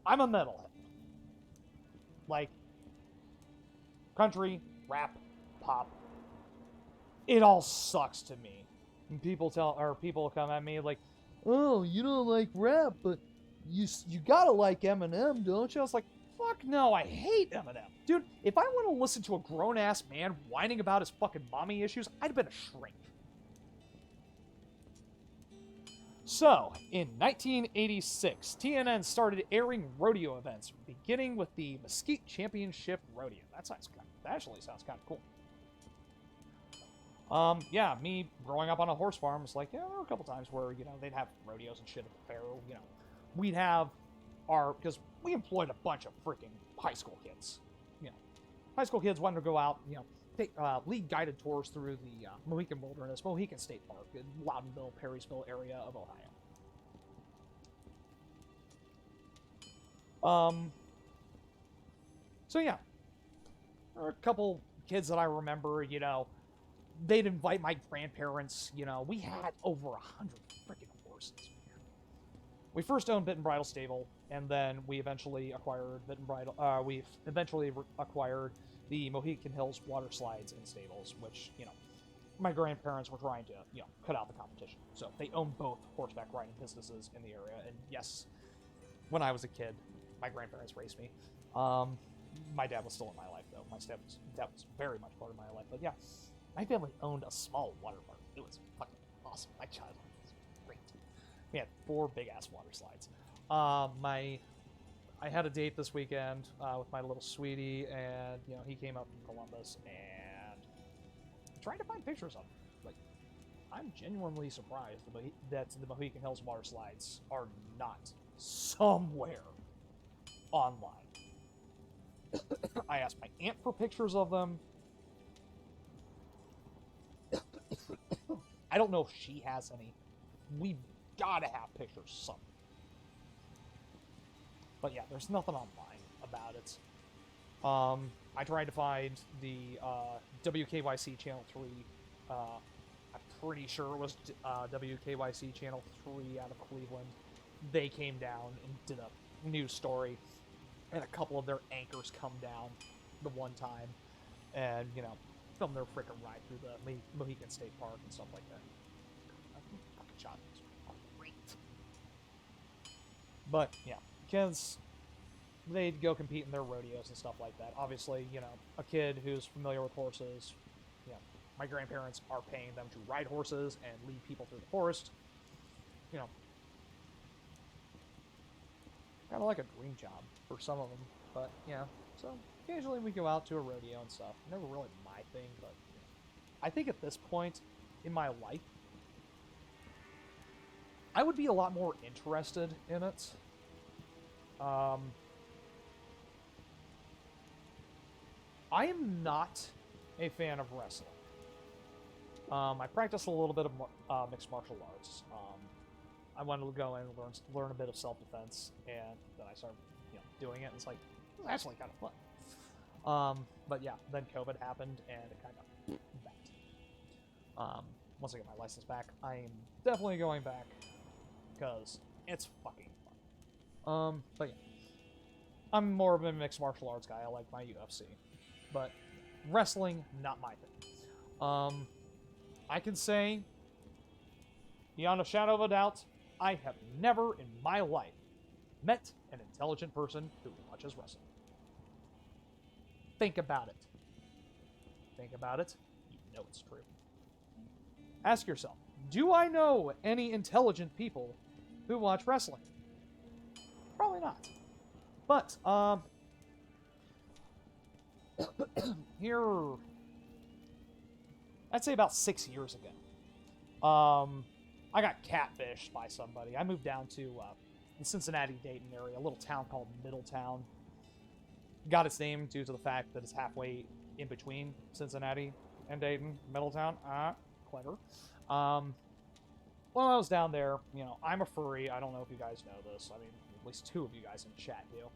I'm a metalhead. Like, country, rap, pop, it all sucks to me. And people come at me like, oh, you don't like rap, but you gotta like Eminem, don't you? I was like, fuck Fuck no, I hate Eminem. Dude, if I want to listen to a grown-ass man whining about his fucking mommy issues, I'd have been a shrink. So, in 1986, TNN started airing rodeo events, beginning with the Mesquite Championship Rodeo. That actually sounds kind of cool. Yeah, me growing up on a horse farm was like, yeah, there were a couple times where, you know, they'd have rodeos and shit at the fair, you know. We'd have because we employed a bunch of freaking high school kids. You know, high school kids wanted to go out, you know, take, lead guided tours through the Mohican Wilderness, Mohican State Park, in Loudonville, Perrysville area of Ohio. So yeah, there are a couple kids that I remember, you know, they'd invite my grandparents, you know, we had over 100 freaking horses. We first owned Bit and Bridle Stable, and then we eventually acquired Bit and Bridle, acquired the Mohican Hills Water Slides and Stables, which, you know, my grandparents were trying to, you know, cut out the competition. So they owned both horseback riding businesses in the area, and yes, when I was a kid, my grandparents raised me. My dad was still in my life, though. My dad was very much part of my life, but yeah. My family owned a small water park. It was fucking awesome. My childhood was great. We had 4 big-ass water slides. I had a date this weekend with my little sweetie, and, you know, he came up from Columbus, and I tried to find pictures of him. Like, I'm genuinely surprised that the Mohican Hills water slides are not somewhere online. I asked my aunt for pictures of them. I don't know if she has any. We've gotta have pictures somewhere. But yeah, there's nothing online about it. I tried to find the WKYC Channel 3. I'm pretty sure it was WKYC Channel 3 out of Cleveland. They came down and did a news story. And a couple of their anchors come down the one time. And, you know, film their freaking ride through the Mohican State Park and stuff like that. Fucking shot was great. But yeah, kids, they'd go compete in their rodeos and stuff like that. Obviously, you know, a kid who's familiar with horses, you know, my grandparents are paying them to ride horses and lead people through the forest. You know, kind of like a dream job for some of them. But yeah, so occasionally we go out to a rodeo and stuff. Never really my thing, but you know, I think at this point in my life, I would be a lot more interested in it. I am not a fan of wrestling. I practice a little bit of mixed martial arts. I wanted to go in and learn a bit of self-defense, and then I started, you know, doing it, and it's like, it was actually kind of fun. But yeah, then COVID happened, and it kind of backed. Once I get my license back, I am definitely going back, because it's fucking fun. But yeah, I'm more of a mixed martial arts guy. I like my UFC. But wrestling, not my thing. I can say, beyond a shadow of a doubt, I have never in my life met an intelligent person who watches wrestling. Think about it. Think about it. You know it's true. Ask yourself, do I know any intelligent people who watch wrestling? Probably not. But, here, I'd say about 6 years ago, I got catfished by somebody. I moved down to the Cincinnati-Dayton area, a little town called Middletown. Got its name due to the fact that it's halfway in between Cincinnati and Dayton. Middletown, clever. While I was down there, you know, I'm a furry. I don't know if you guys know this. I mean, at least 2 of you guys in the chat do.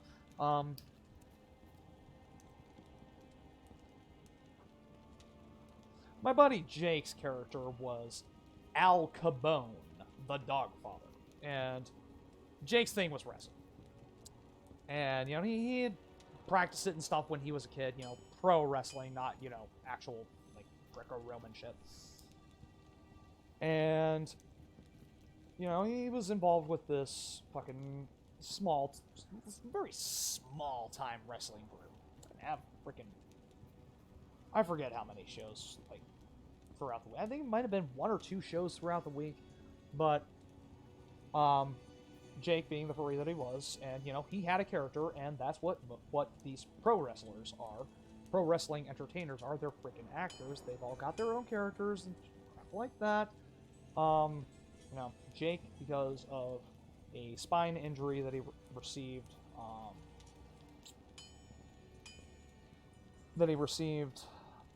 My buddy Jake's character was Al Capone, the Dogfather. And Jake's thing was wrestling. And, you know, he had practiced it and stuff when he was a kid, you know, pro wrestling, not, you know, actual, like, Greco-Roman shit. And, you know, he was involved with this fucking very small time wrestling group. Have freaking, I forget how many shows like throughout the week. I think it might have been 1 or 2 shows throughout the week, but Jake being the furry that he was, and he had a character, and that's what these pro wrestlers are. Pro wrestling entertainers are. They're freaking actors. They've all got their own characters and crap like that. Jake, because of a spine injury that he received,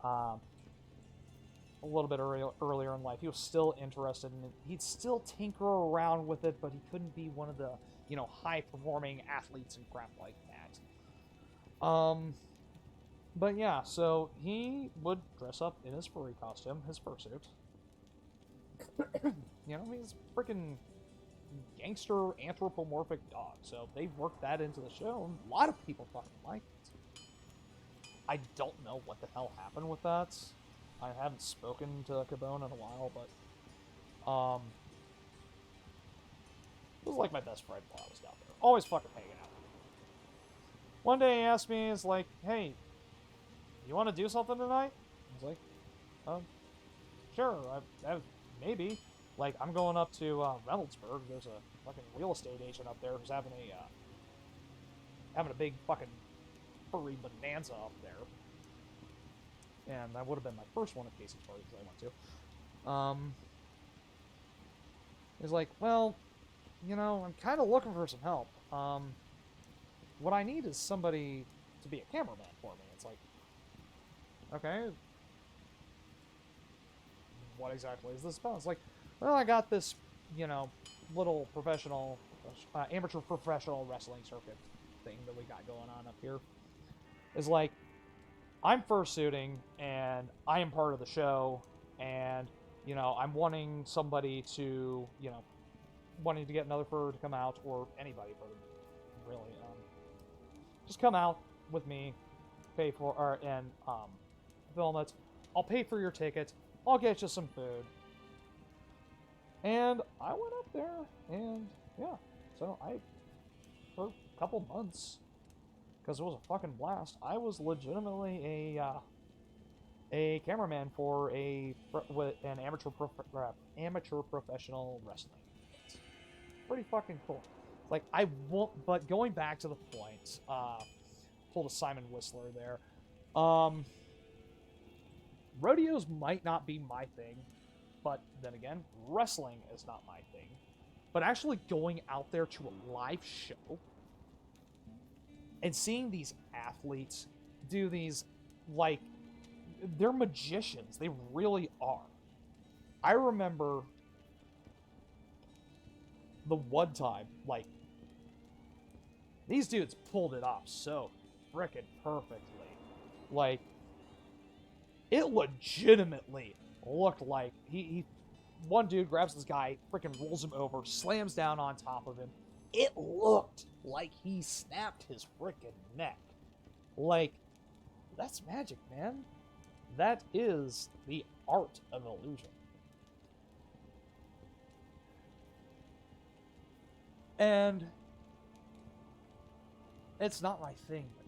a little bit earlier in life, he was still interested in it. He'd still tinker around with it, but he couldn't be one of the, high-performing athletes and crap like that. But yeah, so he would dress up in his furry costume, his fursuit. He's a freaking gangster anthropomorphic dog, so they worked that into the show, and a lot of people fucking liked it. I don't know what the hell happened with that. I haven't spoken to Cabone in a while, but it was like my best friend while I was down there. Always fucking hanging out. One day he asked me, he's like, "Hey, you want to do something tonight?" I was like, sure, maybe. Like, I'm going up to Reynoldsburg. There's a fucking real estate agent up there who's having a big fucking furry bonanza up there. And that would have been my first one of Casey's parties I went to. He's like, well, I'm kind of looking for some help. What I need is somebody to be a cameraman for me. It's like, okay, what exactly is this about? It's like, well, I got this, little professional, amateur professional wrestling circuit thing that we got going on up here. Is like, I'm fursuiting, and I am part of the show, and, I'm wanting somebody to, wanting to get another fur to come out, or anybody for really, just come out with me, pay for, and film it. I'll pay for your ticket. I'll get you some food. And I went up there, and yeah, so for a couple months, because it was a fucking blast, I was legitimately a cameraman for an amateur professional wrestling. It's pretty fucking cool. Like, I won't, but going back to the point, pulled a Simon Whistler there. Rodeos might not be my thing, but then again, wrestling is not my thing. But actually going out there to a live show and seeing these athletes do these, like, they're magicians. They really are. I remember the one time, like, these dudes pulled it off so frickin' perfectly. Like, it legitimately looked like one dude grabs this guy, freaking rolls him over, slams down on top of him. It looked like he snapped his freaking neck. Like, that's magic, man. That is the art of illusion. And it's not my thing, but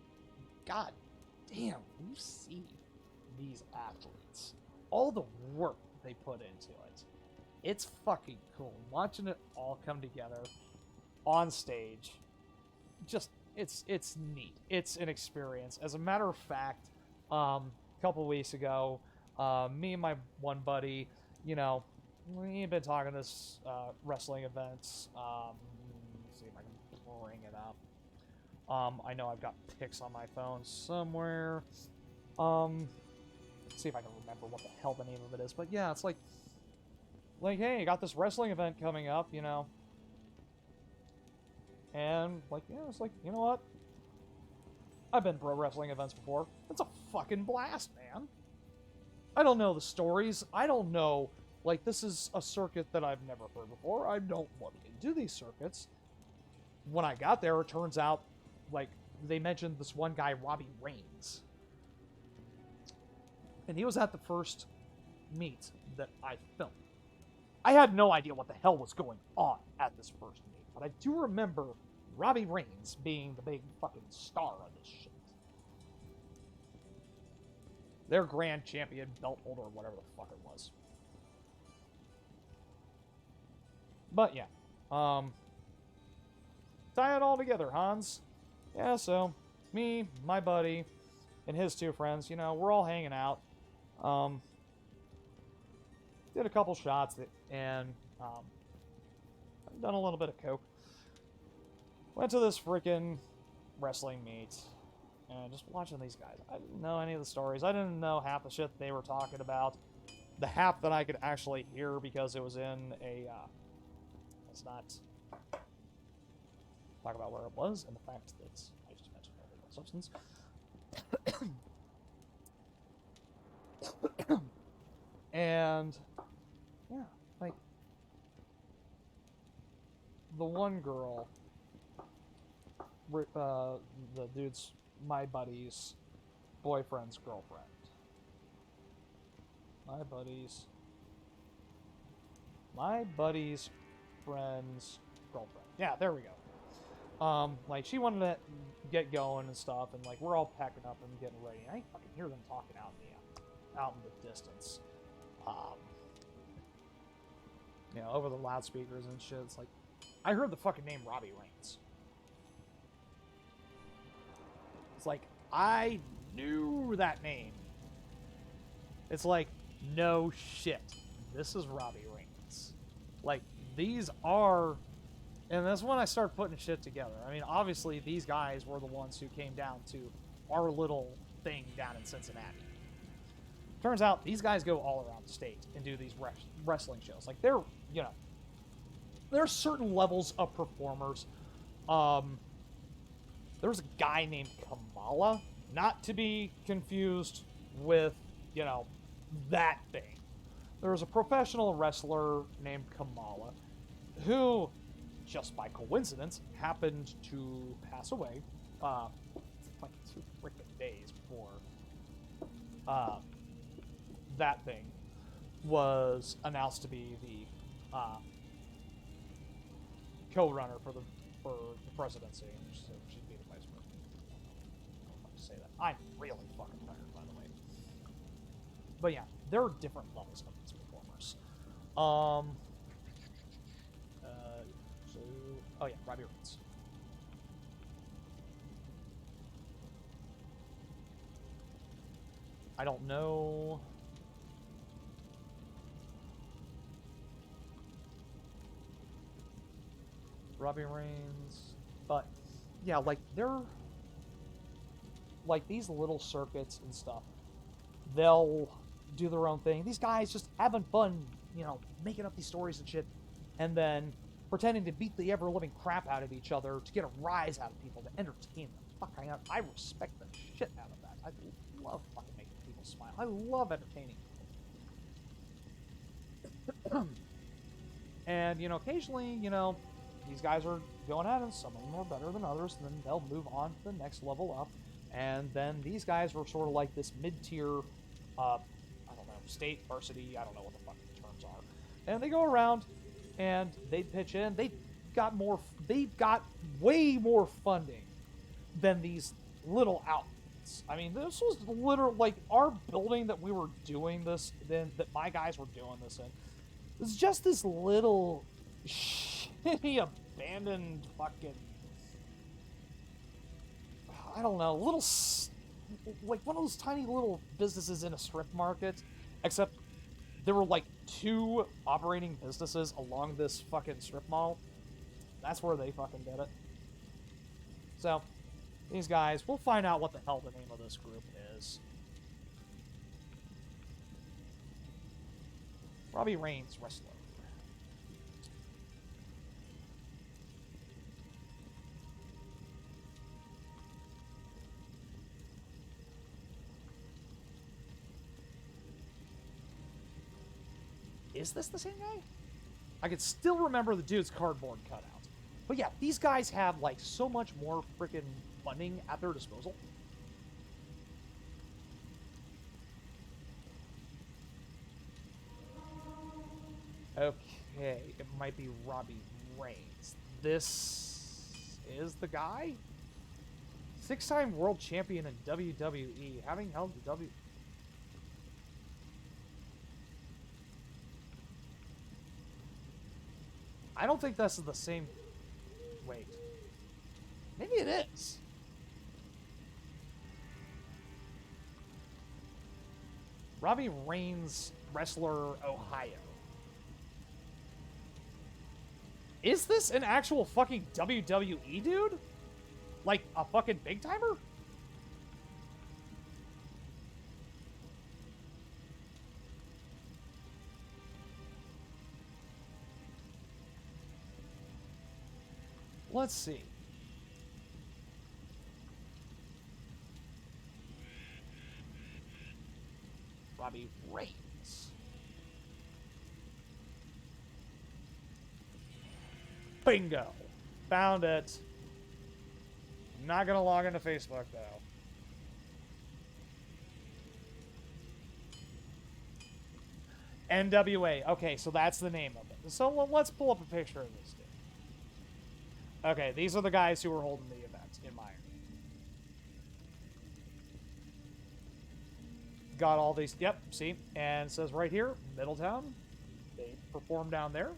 god damn, you see these athletes, all the work they put into it. It's fucking cool. Watching it all come together on stage, just, it's neat. It's an experience. As a matter of fact, a couple weeks ago, me and my one buddy, we've been talking this wrestling events. Let's see if I can bring it up. I know I've got pics on my phone somewhere. See if I can remember what the hell the name of it is. But yeah, it's like, hey, I got this wrestling event coming up, And, like, yeah, it's like, you know what? I've been pro wrestling events before. It's a fucking blast, man. I don't know the stories. I don't know, like, this is a circuit that I've never heard before. I don't look into these circuits. When I got there, it turns out, like, they mentioned this one guy, Robbie Reigns. And he was at the first meet that I filmed. I had no idea what the hell was going on at this first meet, but I do remember Robbie Reigns being the big fucking star of this shit. Their grand champion, belt holder, whatever the fuck it was. But yeah. Tie it all together, Hans. Yeah, so me, my buddy, and his two friends, you know, we're all hanging out. Did a couple shots and done a little bit of coke. Went to this freaking wrestling meet and just watching these guys. I didn't know any of the stories. I didn't know half the shit they were talking about. The half that I could actually hear because it was in a. Let's not talk about where it was and the fact that I just mentioned illegal substance. And yeah, like the one girl, the dude's my buddy's boyfriend's girlfriend. My buddy's friend's girlfriend. Yeah, there we go. Like she wanted to get going and stuff, and like we're all packing up and getting ready. And I fucking hear them talking out in the distance. You know, over the loudspeakers and shit. It's like, I heard the fucking name Robbie Reigns. It's like, I knew that name. It's like, no shit. This is Robbie Reigns. Like, these are... And that's when I start putting shit together. I mean, obviously, these guys were the ones who came down to our little thing down in Cincinnati. Turns out, these guys go all around the state and do these wrestling shows. Like, they're, you know... There are certain levels of performers. There was a guy named Kamala, not to be confused with, you know, that thing. There was a professional wrestler named Kamala who, just by coincidence, happened to pass away like 2 freaking days before that thing was announced to be the co-runner for the presidency. So she'd be the vice president. I don't know how to say that. I'm really fucking tired, by the way. But yeah, there are different levels of these performers. Oh yeah, Robbie Reigns. I don't know. Robbie Reigns, but yeah, like they're like these little circuits and stuff. They'll do their own thing. These guys just having fun, you know, making up these stories and shit, and then pretending to beat the ever-living crap out of each other to get a rise out of people to entertain them. Fuck, I respect the shit out of that. I love fucking making people smile. I love entertaining people. And, you know, occasionally, you know, these guys are going at it. Some of them are better than others, and then they'll move on to the next level up. And then these guys were sort of like this mid-tier, I don't know, state, varsity, I don't know what the fuck the terms are. And they go around, and they pitch in. They've got way more funding than these little outfits. I mean, this was literally, like, our building that we were doing this, that my guys were doing this in, was just this little shitty, abandoned fucking, I don't know, little, like one of those tiny little businesses in a strip market, except there were like 2 operating businesses along this fucking strip mall. That's where they fucking did it. So, these guys, we'll find out what the hell the name of this group is. Robbie Reigns, wrestler. Is this the same guy? I can still remember the dude's cardboard cutout. But yeah, these guys have, like, so much more freaking funding at their disposal. Okay, it might be Robbie Reigns. This is the guy. 6-time world champion in WWE, having held the I don't think this is the same. Wait. Maybe it is. Robbie Reigns, wrestler, Ohio. Is this an actual fucking WWE dude? Like a fucking big timer? Let's see. Robbie Reigns. Bingo. Found it. I'm not gonna log into Facebook though. NWA. Okay, so that's the name of it. So let's pull up a picture of this dude. Okay, these are the guys who were holding the event in Miami. Got all these. Yep, see? And it says right here, Middletown. They performed down there.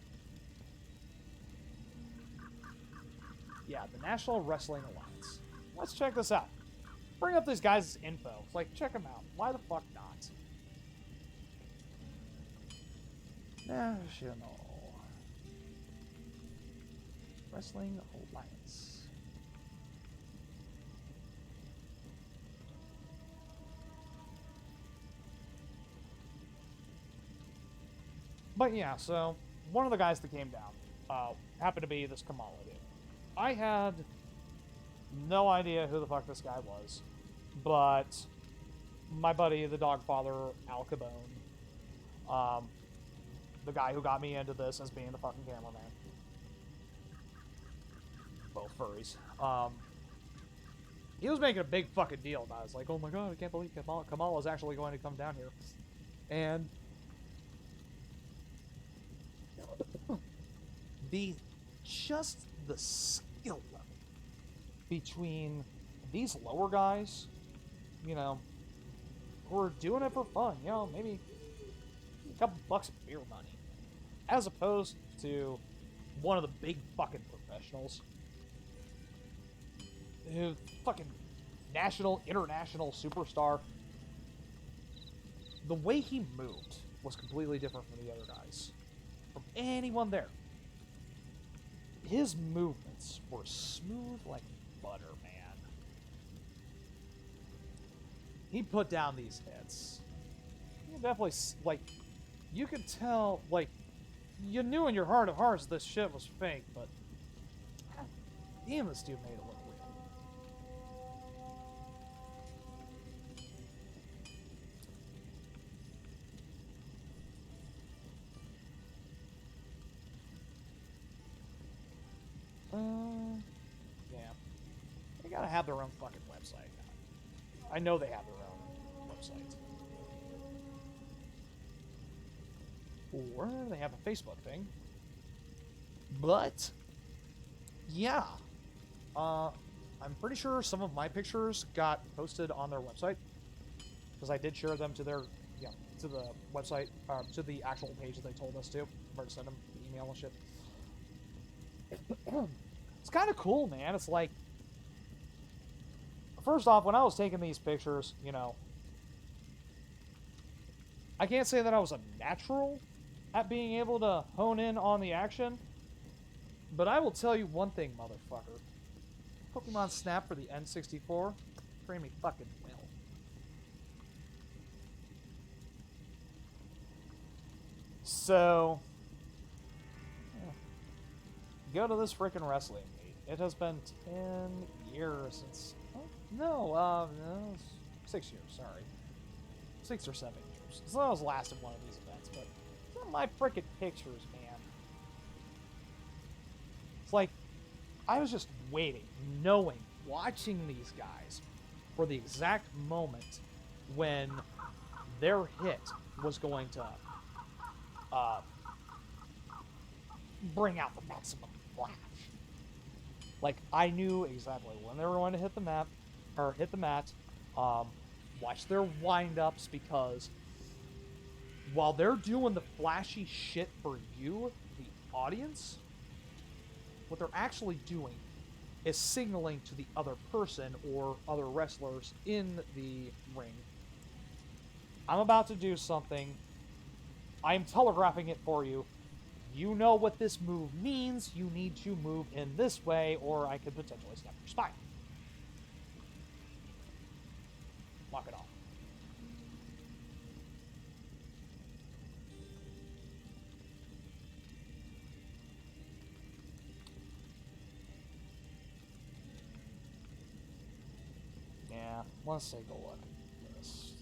Yeah, the National Wrestling Alliance. Let's check this out. Bring up these guys' info. It's like, check them out. Why the fuck not? National Wrestling Alliance. But yeah, so one of the guys that came down happened to be this Kamala dude. I had no idea who the fuck this guy was, but my buddy, the dog father, Al Cabone, the guy who got me into this as being the fucking cameraman. Both furries. He was making a big fucking deal about it. I was like, oh my god, I can't believe Kamala is actually going to come down here. And the skill level between these lower guys, you know, who are doing it for fun, you know, maybe a couple bucks of beer money, as opposed to one of the big fucking professionals who fucking national, international superstar. The way he moved was completely different from the other guys, from anyone there. His movements were smooth like butter, man. He put down these hits. You definitely, like, you could tell, like, you knew in your heart of hearts this shit was fake, but damn, this dude made it look real. Yeah. They gotta have their own fucking website now. I know they have their own website. Or they have a Facebook thing. But, yeah. I'm pretty sure some of my pictures got posted on their website. Because I did share them to their, yeah, to the website, to the actual page that they told us to. Where to send them the email and shit. It's kind of cool, man. It's like, first off, when I was taking these pictures, you know, I can't say that I was a natural at being able to hone in on the action, but I will tell you one thing, motherfucker. Pokemon Snap for the N64, pretty me fucking well. So, go to this freaking wrestling meet. It has been 10 years since... Oh, no, 6 years, sorry. 6 or 7 years. Since I was last in one of these events, but look at my freaking pictures, man. It's like, I was just waiting, knowing, watching these guys for the exact moment when their hit was going to bring out the maximum flash. Like, I knew exactly when they were going to hit the map, or hit the mat, watch their wind-ups, because while they're doing the flashy shit for you, the audience, what they're actually doing is signaling to the other person or other wrestlers in the ring, I'm about to do something. I am telegraphing it for you. You know what this move means. You need to move in this way, or I could potentially snap your spine. Lock it off. Yeah, let's take a look at this stuff.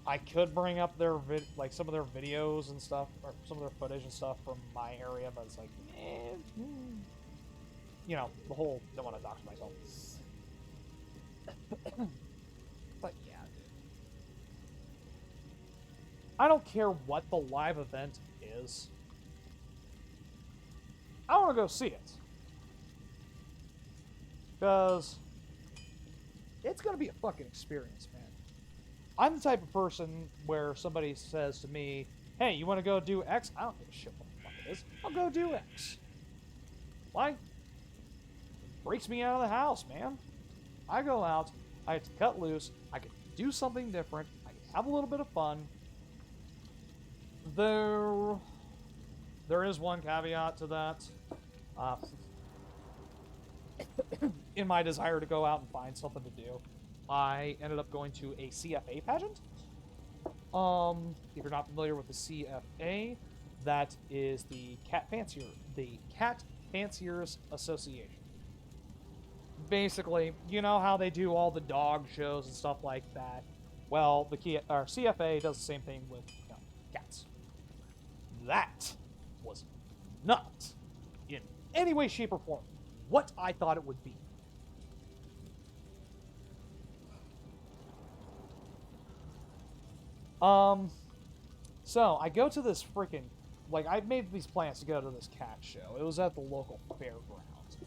I could bring up their some of their videos and stuff, or some of their footage and stuff from my area, but it's like, you know, the whole don't want to dox myself. But yeah, dude. I don't care what the live event is. I want to go see it. Because it's going to be a fucking experience, man. I'm the type of person where somebody says to me, hey, you want to go do X? I don't give a shit what the fuck it is. I'll go do X. Why? It breaks me out of the house, man. I go out, I have to cut loose, I can do something different, I can have a little bit of fun. There is one caveat to that. In my desire to go out and find something to do, I ended up going to a CFA pageant. If you're not familiar with the CFA, that is the Cat Fanciers Association. Basically, you know how they do all the dog shows and stuff like that? Well, the CFA does the same thing with, you know, cats. That was not, in any way, shape, or form, what I thought it would be. So I go to this freaking, like, I made these plans to go to this cat show. It was at the local fairgrounds.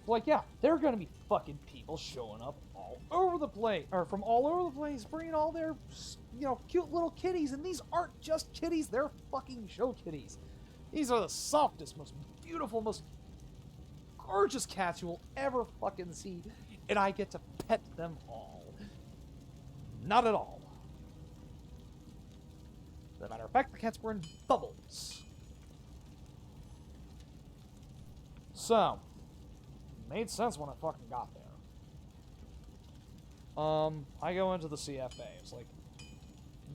Like, yeah, there are gonna be fucking people showing up all over the place, or from all over the place, bringing all their, you know, cute little kitties, and these aren't just kitties, they're fucking show kitties. These are the softest, most beautiful, most gorgeous cats you will ever fucking see, and I get to pet them all. Not at all. As a matter of fact, the cats were in bubbles. So, made sense when I fucking got there. I go into the CFA. It's like,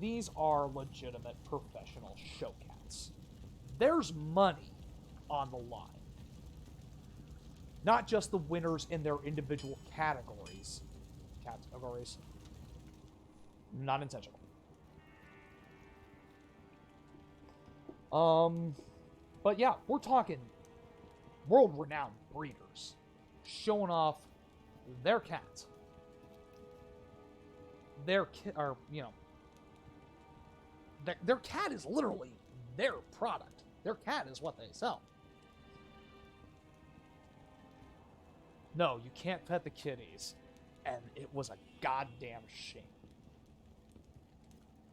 these are legitimate professional show cats. There's money on the line. Not just the winners in their individual categories. Not intentional. But yeah, we're talking world-renowned breeders showing off their cat. Their cat is literally their product. Their cat is what they sell. No, you can't pet the kitties. And it was a goddamn shame.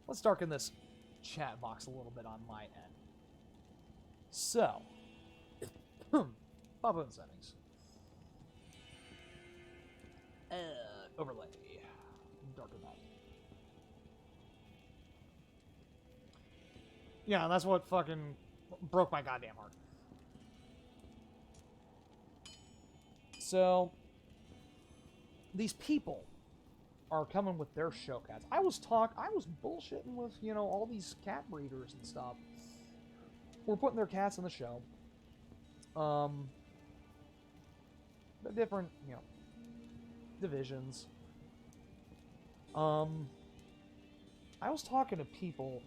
Let's darken this chat box a little bit on my end. So, pop in settings. Overlay. Darken that. Yeah, that's what fucking broke my goddamn heart. So, these people are coming with their show cats. I was bullshitting with, you know, all these cat breeders and stuff. We're putting their cats in the show. The different, you know, divisions. I was talking to people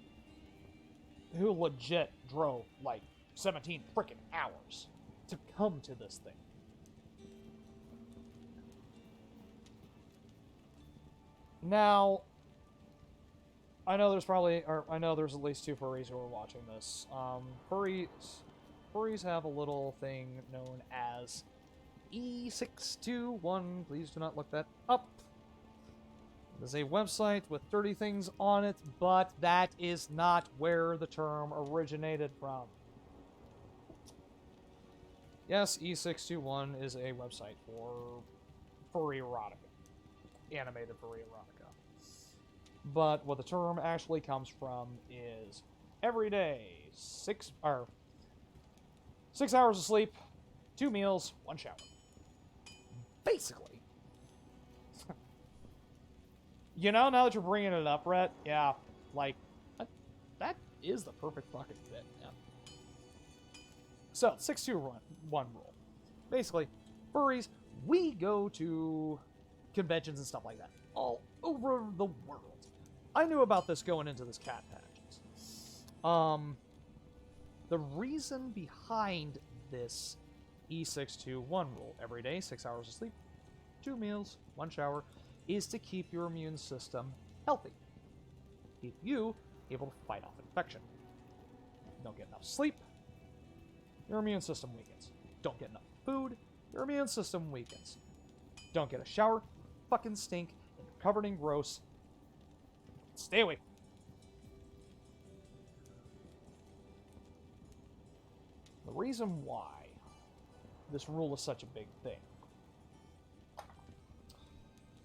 who legit drove like 17 freaking hours to come to this thing. Now, I know there's at least 2 furries who are watching this. Furries have a little thing known as E621. Please do not look that up. It is a website with dirty things on it, but that is not where the term originated from. Yes, E621 is a website for furry erotica. Animated furry erotica. But what the term actually comes from is every day, 6 hours of sleep, 2 meals, 1 shower. Basically. You know, now that you're bringing it up, Rhett, yeah, like, that is the perfect fucking fit, yeah. So, 621 rule. Basically, furries, we go to conventions and stuff like that all over the world. I knew about this going into this cat pageant. The reason behind this E621 rule, every day, 6 hours of sleep, 2 meals, 1 shower, is to keep your immune system healthy. Keep you able to fight off infection. Don't get enough sleep, your immune system weakens. Don't get enough food, your immune system weakens. Don't get a shower, fucking stink, and you're covered in gross. Stay away. The reason why this rule is such a big thing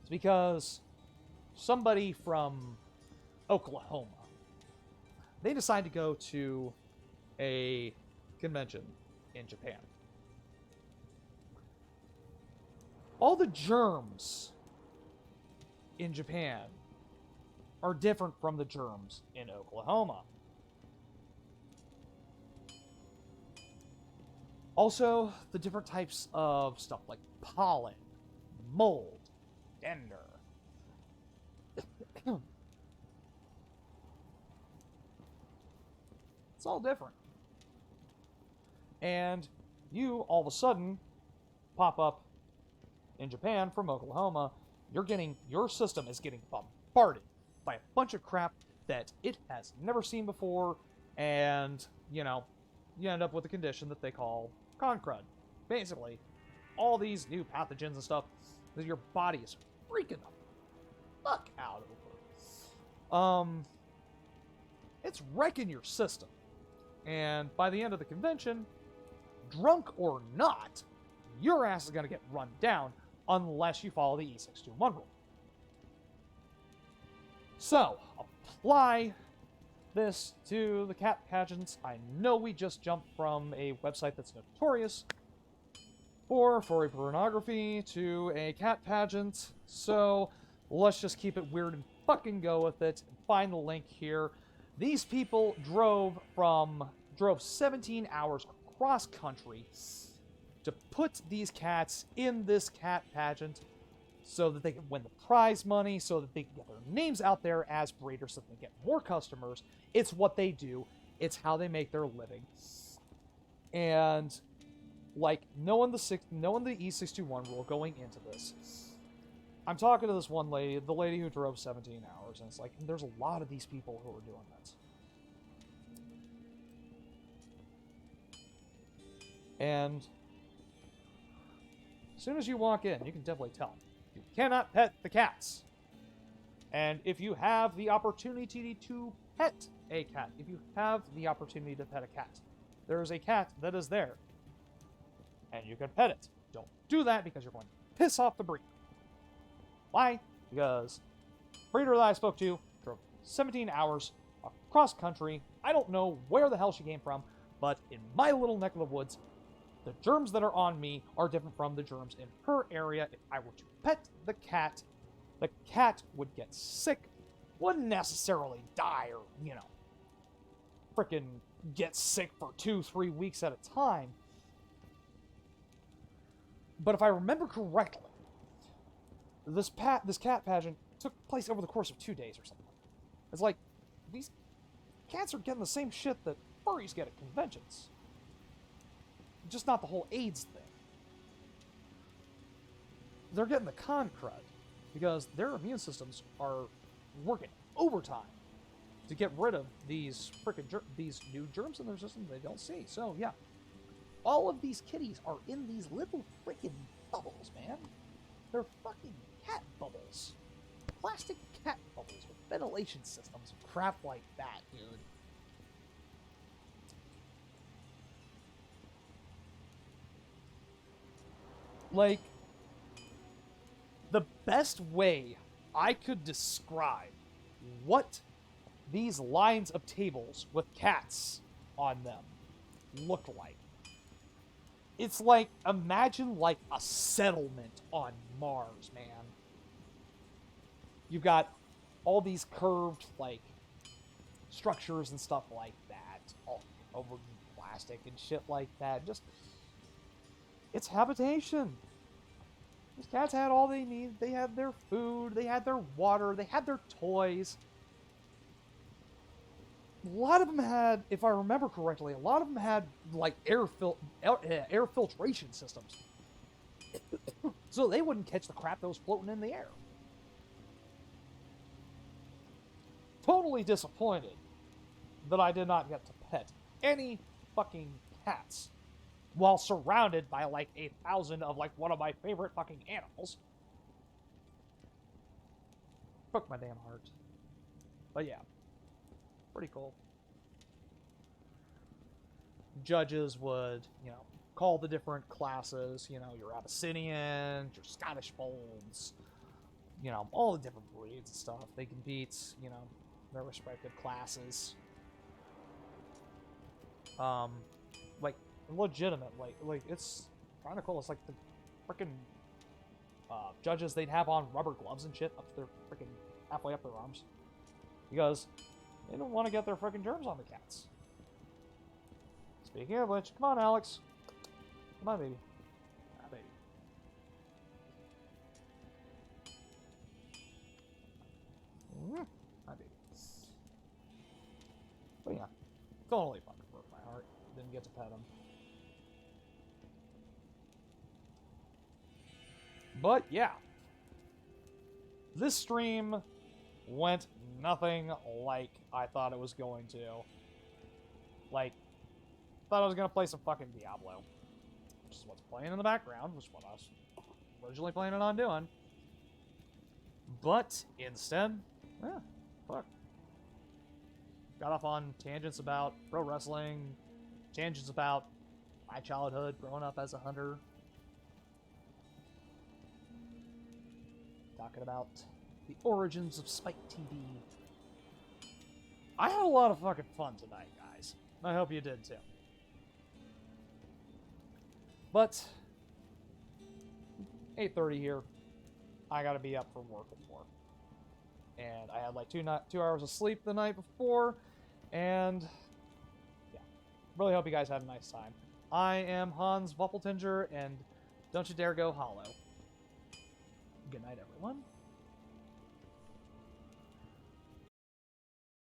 is because somebody from Oklahoma, they decide to go to a convention in Japan. All the germs in Japan are different from the germs in Oklahoma. Also, the different types of stuff like pollen, mold, dander. It's all different. And you, all of a sudden, pop up in Japan from Oklahoma. Your system is getting bombarded by a bunch of crap that it has never seen before, and, you know, you end up with a condition that they call con crud. Basically, all these new pathogens and stuff that your body is freaking the fuck out over. It's wrecking your system. And by the end of the convention, drunk or not, your ass is going to get run down unless you follow the E621 rule. So, apply this to the cat pageants. I know we just jumped from a website that's notorious for furry pornography to a cat pageant, so let's just keep it weird and fucking go with it. Find the link here. These people drove 17 hours across country to put these cats in this cat pageant so that they can win the prize money, so that they can get their names out there as breeders, so that they get more customers. It's what they do. It's how they make their living. And, like, knowing the E621 rule going into this, I'm talking to this one lady, the lady who drove 17 hours, and it's like, there's a lot of these people who are doing that. And as soon as you walk in, you can definitely tell. You cannot pet the cats. And if you have the opportunity to pet a cat, if you have the opportunity to pet a cat, there is a cat that is there. And you can pet it. Don't do that because you're going to piss off the breeder. Why? Because the breeder that I spoke to drove 17 hours across country. I don't know where the hell she came from, but in my little neck of the woods, the germs that are on me are different from the germs in her area. If I were to pet the cat would get sick, wouldn't necessarily die or, you know, frickin' get sick for 2-3 weeks at a time. But if I remember correctly, this cat pageant took place over the course of 2 days or something. It's like, these cats are getting the same shit that furries get at conventions. Just not the whole AIDS thing. They're getting the con crud. because their immune systems are working overtime to get rid of these these new germs in their system they don't see. So yeah, all of these kitties are in these little freaking bubbles, man. They're fucking cat bubbles, plastic cat bubbles with ventilation systems and crap like that, dude. Like, the best way I could describe what these lines of tables with cats on them look like. It's like, imagine like a settlement on Mars, man. You've got all these curved, like, structures and stuff like that, all over plastic and shit like that. Just, it's habitation. These cats had all they need. They had their food, they had their water, they had their toys. A lot of them had, if I remember correctly, a lot of them had, like, air filtration systems. So they wouldn't catch the crap that was floating in the air. Totally disappointed that I did not get to pet any fucking cats while surrounded by, like, 1,000 of, like, one of my favorite fucking animals. Broke my damn heart. But yeah. Pretty cool. Judges would, you know, call the different classes, you know, your Abyssinians, your Scottish Folds, you know, all the different breeds and stuff. They can beat, you know, their respective classes. Like, legitimate, like, it's kind of cool. It's like the freaking judges they'd have on rubber gloves and shit up to their freaking halfway up their arms. Because they don't want to get their freaking germs on the cats. Speaking of which, come on, Alex. Come on, baby. Ah, baby. Hi, baby. But yeah, totally fucking broke my heart. Didn't get to pet him. But yeah, this stream went nothing like I thought it was going to. Like, thought I was gonna play some fucking Diablo, which is what's playing in the background, which is what I was originally planning on doing. But instead, fuck. Got off on tangents about pro wrestling, tangents about my childhood growing up as a hunter, talking about the origins of SpikeTV. I had a lot of fucking fun tonight, guys. I hope you did too. But 8:30 here. I gotta be up for work at 4. And I had like 2 hours of sleep the night before. And yeah, really hope you guys had a nice time. I am Hans Voppeltinger, and don't you dare go hollow. Good night, everyone.